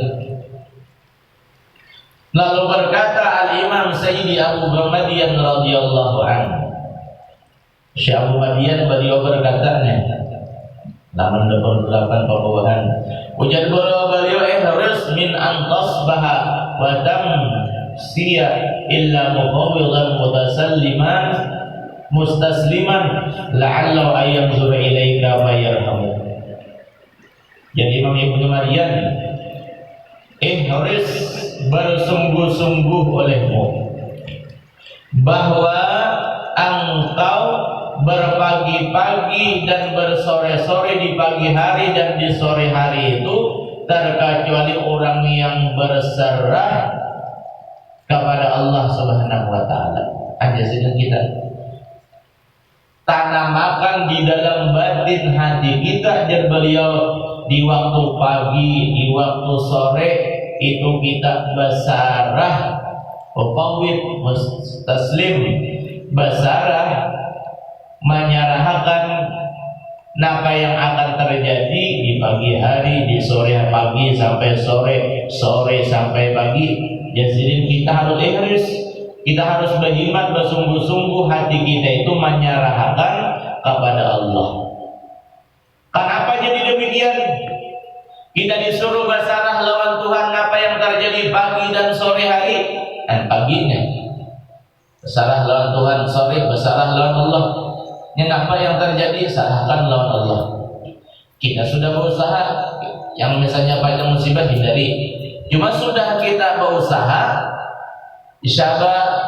[SPEAKER 1] Lalu berkata Al-Imam Sayyidi Abu Madian radhiyallahu anhu, Syekh Abu Madian beliau berkatanya, Laman 28 pembawahan, ujar beliau harus min antasbaha wa tamsiya illa muqawwidan mutasalliman mustasliman la'allahu ayyamzura ilaika fayarhamu. Jadi Imam Ibnu Madian, harus bersungguh-sungguh olehmu bahwa engkau berpagi-pagi dan bersore-sore di pagi hari dan di sore hari itu, terkecuali orang yang berserah kepada Allah Subhanahu wa taala. Aja sedang kita tanamakan di dalam batin hati kita, dan beliau di waktu pagi, di waktu sore itu kita basarah, mufawwid, mustaslim, basarah, menyerahkan apa yang akan terjadi di pagi hari, di sore pagi sampai sore, sore sampai pagi. Jadi kita harus ikhlas, kita harus berjimat, bersungguh-sungguh hati kita itu menyerahkan kepada Allah. Kenapa jadi demikian? Kita disuruh basarah lawan Tuhan apa yang terjadi pagi dan sore hari, dan paginya basarah lawan Tuhan, sore basarah lawan Allah. Ini apa yang terjadi, serahkan lawan Allah. Kita sudah berusaha, yang misalnya pada musibah hindari. Cuma sudah kita berusaha, isyabah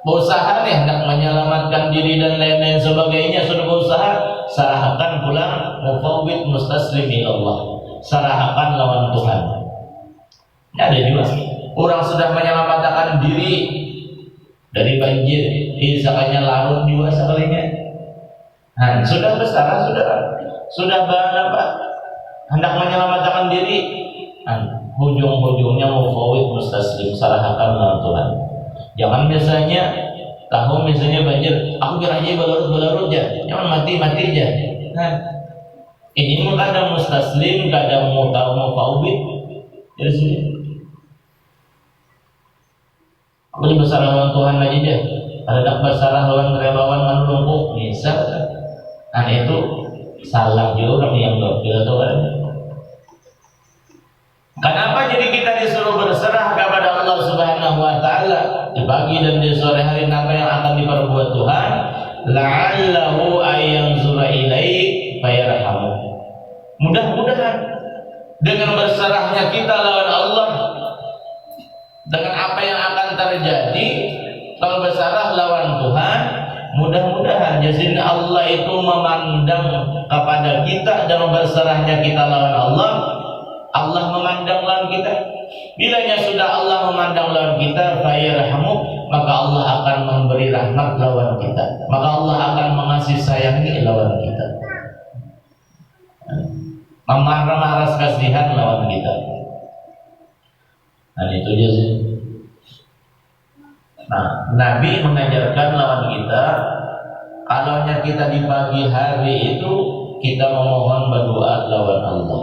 [SPEAKER 1] berusaha nih hendak menyelamatkan diri dan lain-lain sebagainya, sudah berusaha, serahkan pulang, mufawwid mustaslim Allah, serahkan lawan Tuhan. Ini ada juga orang sudah menyelamatkan diri dari banjir, misalnya larut juga sekalinya. Nah, sudah besar, sudah apa? Hendak menyelamatkan diri, ujung-ujungnya mufawwid mustaslim, serahkan lawan Tuhan. Jangan misalnya tahu misalnya banjir, aku kira aja belarut ya, jangan mati aja. Nah, ini kadang mustaslim, kadang mufawwid. Jadi sini, aku ini bersalah lawan Tuhan aja. Ada tak bersalah lawan relawan manulungku, bisa. Nah, itu salah juga orang yang gak tahu kan. Kenapa jadi kita disuruh berserah kepada Allah Subhanahu wa taala di pagi dan di sore hari, apa yang akan diperbuat Tuhan? La'allahu ayyanzura ilaik fayarhamu. Mudah-mudahan dengan berserahnya kita lawan Allah, dengan apa yang akan terjadi kalau berserah lawan Tuhan, mudah-mudahan jadi Allah itu memandang kepada kita dengan berserahnya kita lawan Allah. Allah memandang lawan kita. Bilanya sudah Allah memandang lawan kita, fayarhamu, maka Allah akan memberi rahmat lawan kita, maka Allah akan mengasih sayangi lawan kita, memarah kasihan lawan kita. Dan itu dia sih. Nah, Nabi mengajarkan lawan kita, kalaunya kita di pagi hari itu kita memohon berdoa lawan Allah.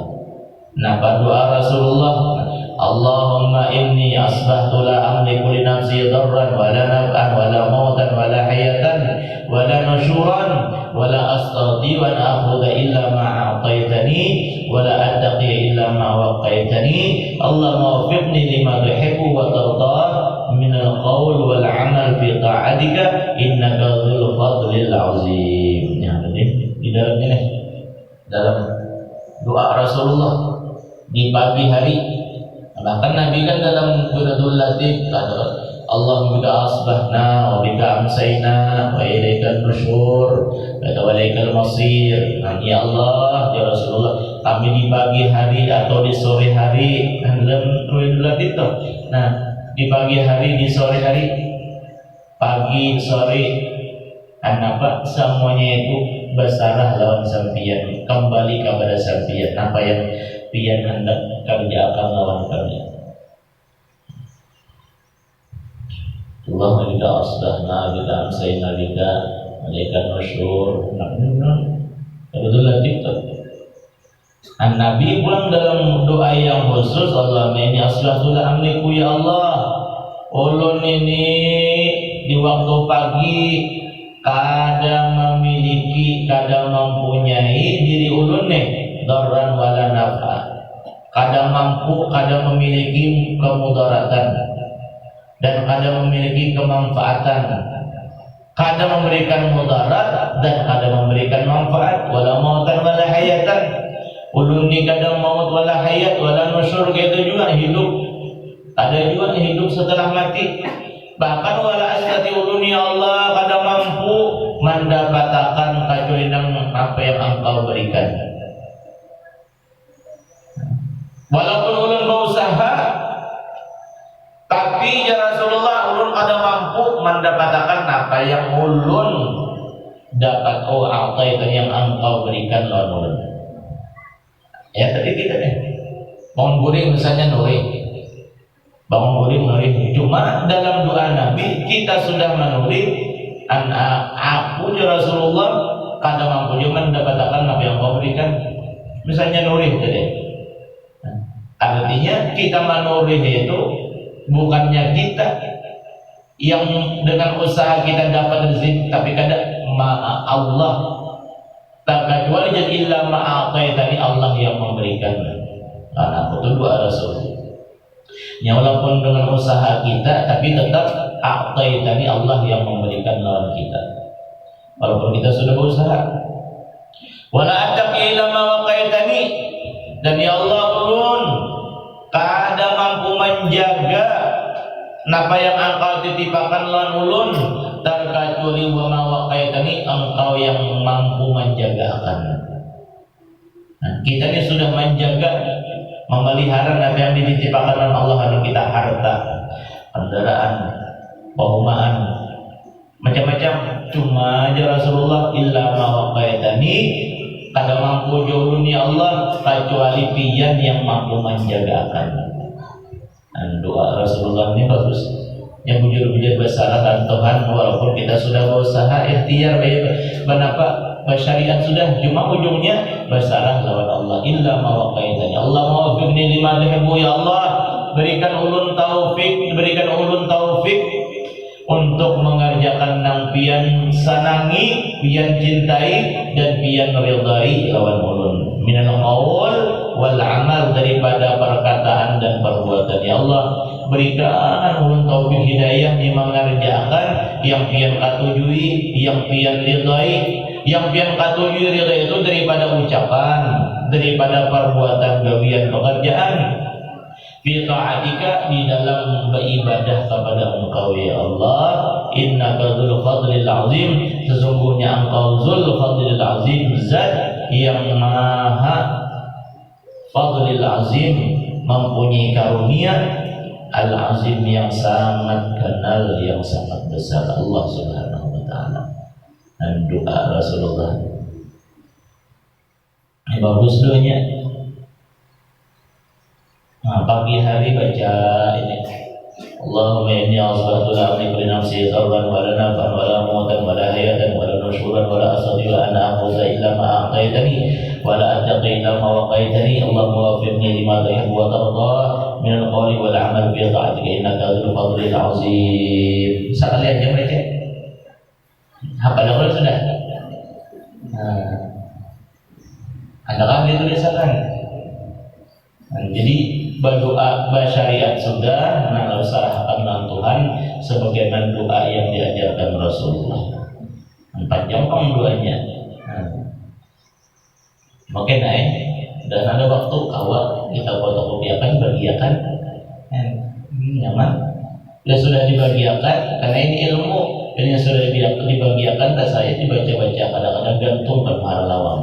[SPEAKER 1] Nah, berdoa Rasulullah, Allahumma inni asbahtu la amliku li nafsi dharran wa la naf'an wa la mautan wa ولا حياة ولا نشورا ولا أستطيع أن آخذ إلا ما أعطيتني ولا أتقي إلا ما وقيتني اللهم وفقني لما تحب وترضى من القول والعمل في طاعتك إنك ذو الفضل العظيم. Di dalam ini, dalam doa Rasulullah di pagi hari, bahkan Nabi kan dalam Quratul Latif kata Allahumma bika asbahna wa bika amsayna wa ilaikal nusyur wa ilaikal masir. Ya Allah, ya Rasulullah, kami di pagi hari atau di sore hari dalam Quratul Latif itu. Nah, di pagi hari, di sore hari, pagi, sore, apa semuanya itu bersarah lawan sampian, kembali kepada sampian, apa yang pian hendak kerjakan lawan kalian. Allahumma bika asbahna bika amsayna bika alaikal nusyur. Betul Latif. Nabi pulang dalam doa yang khusus, Allahumma inni asbahtu la amliku ya Allah. Ulun ini di waktu pagi kada memiliki, kada mempunyai diri ulun nih darran wala nafa, kada mampu, kada memiliki kemudaratan dan kada memiliki kemanfaatan, kada memberikan mudarat dan kada memberikan manfaat, wala mautan wala hayatan, ulun ni kada maut wala hayat wala nusyur, gitu juga hidup, ada juga hidup setelah mati. Bahkan wala astati ulun ya Allah, kada mampu mendapatkan kecuali apa yang Engkau berikan. Walaupun ulun berusaha, tapi ya Rasulullah, ulun kada mampu mendapatkan apa yang ulun dapat. Oh, apa itu yang Engkau berikan lawan ulun. Ya tadi kita bangun guring misalnya nuri. Bangun guring nuri. Cuma dalam doa Nabi kita sudah menulis aku ya Rasulullah kada mampu juga mendapatkan apa yang Engkau berikan. Misalnya nuri tadi. Artinya kita menurih itu bukannya kita yang dengan usaha kita dapat rezeki, tapi kada Allah. Tak kecuali jadi illa ma'ataitani, Allah yang memberikan. Karena itu doa Rasul. Ya walaupun dengan usaha kita, tapi tetap a'taitani, Allah yang memberikan lawan kita. Walaupun kita sudah berusaha. Wala attaqi illa ma waqaitani, dan ya Allah ulun kada mampu menjaga napa yang Engkau titipakan lawan ulun, terkecuali wa ma waqaitani, Engkau yang mampu menjagakan. Nah, kita ini sudah menjaga, memelihara apa yang dititipkan oleh Allah pada kita, harta, kendaraan, perumahan, macam-macam. Cuma aja Rasulullah illa ma waqaitani, kada mampu jauh ya Allah kecuali pian yang mampu menjagakan. Dan doa Rasulullah ini bagus. Yang bujur-bujur bersyarat Tuhan, walaupun kita sudah berusaha ikhtiar benapa syariat sudah, cuma ujungnya bersyarat lawan Allah. Illa ma waqaitani, Allah mawaffiqni lima tuhibbu ya Allah, berikan ulun taufik untuk mengerjakan nang pian sanangi, pian cintai dan pian ridai lawan ulun. Minal qaul wal amal, daripada perkataan dan perbuatan. Ya Allah, berikan ulun taufik hidayah di mengerjakan yang pian katujui, yang pian ridai. Yang pian katujui ridai itu daripada ucapan, daripada perbuatan, gawian, pekerjaan. Fi ta'atika, di dalam beribadah kepada Engkau ya Allah. Innaka dzul fadlil azim, sesungguhnya Engkau dzul fadlil azim, zat yang maha fadlil azim, mempunyai karunia, al azim yang sangat kenal, yang sangat besar, Allah Subhanahu wa taala. Dan doa Rasulullah ini bagus doanya. Nah, pagi hari baca ini, Allahumma inni asbahtu la amliku li nafsi darran wa la naf'an wa la mautan wa la hayatan wa la nushuran wa la astati'u an a'khudha illa ma a'taytani wa la attaqi illa ma waqaitani. Allahumma waffiqni lima tuhibbu wa tarda min al-qawli wal 'amal fi ta'atika innaka dzul fadlil 'azim. Sekali aja baca. Hafal Al-Quran sudah? Nah, adakah dituliskan? Nah, jadi berdoa bersyariat sudah, nah usahakan dengan Tuhan sebagaimana doa yang diajarkan Rasulullah. 4 jam kamu doanya. Makin naik dan ada waktu awal kita fotokopiakan, bagiakan, nyaman. Ya sudah dibagiakan karena ini ilmu, ini sudah dibagiakan. Dan saya dibaca-baca kadang-kadang gantung ke lawang.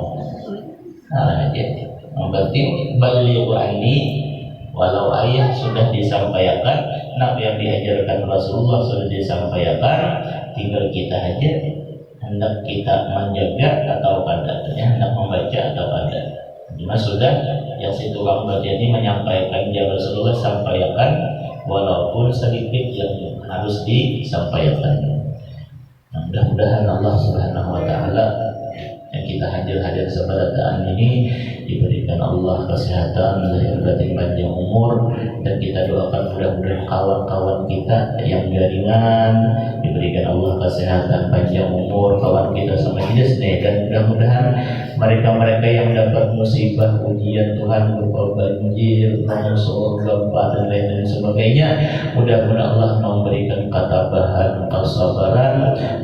[SPEAKER 1] Nah, aja. Berarti balighu anni, walau ayat sudah disampaikan, nah yang diajarkan Rasulullah sudah disampaikan, tinggal kita aja hendak kita menjaga atau kada, hendak membaca atau kada. Cuma sudah yang situ Bang Badiani menyampaikan yang Rasulullah sampaikan, walaupun sedikit yang harus disampaikan. Nah, mudah-mudahan Allah Subhanahu wa taala yang kita hadir sepada ini diberikan Allah kesehatan, lahir batin, panjang umur, dan kita doakan mudah-mudahan kawan-kawan kita yang jaringan diberikan Allah kesehatan, panjang umur, kawan kita sama jenis nih, dan mudah-mudahan mereka-mereka yang dapat musibah ujian Tuhan berupa banjir, longsor, gempa dan lain-lain sebagainya, mudah-mudahan Allah memberikan ketabahan, kesabaran,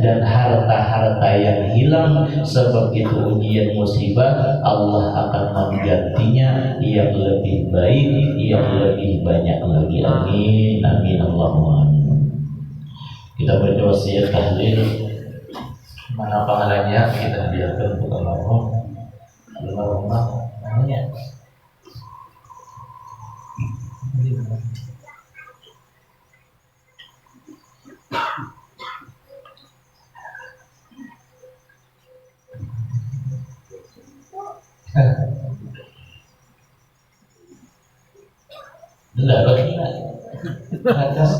[SPEAKER 1] dan harta-harta yang hilang sebab itu ujian musibah, Allah akan menggantinya yang lebih baik, yang lebih banyak lagi. Amin, amin, Allahumma amin. Kita baca wasiat tahlil, mana pahalanya kita biarkan untuk Allahumma namanya. Enggak, bagaimana? Atas.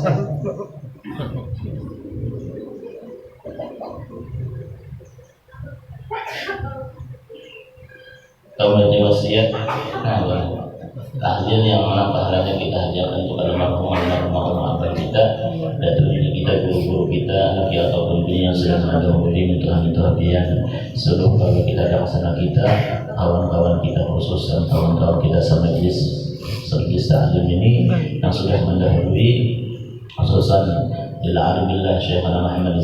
[SPEAKER 1] Kamu baca wasiat, tahlil yang mana pahalanya kita hajarkan untuk almarhum abah kita, datuk nenek kita, guru-guru kita, anak ataupun dunia yang sedang mendahului Tuhan seluruh kalau kita laksana kita, kawan-kawan kita khusus dan kawan-kawan kita semajlis tahlil ini yang sudah mendahului, khususan ila alibillah Syekhana Muhammad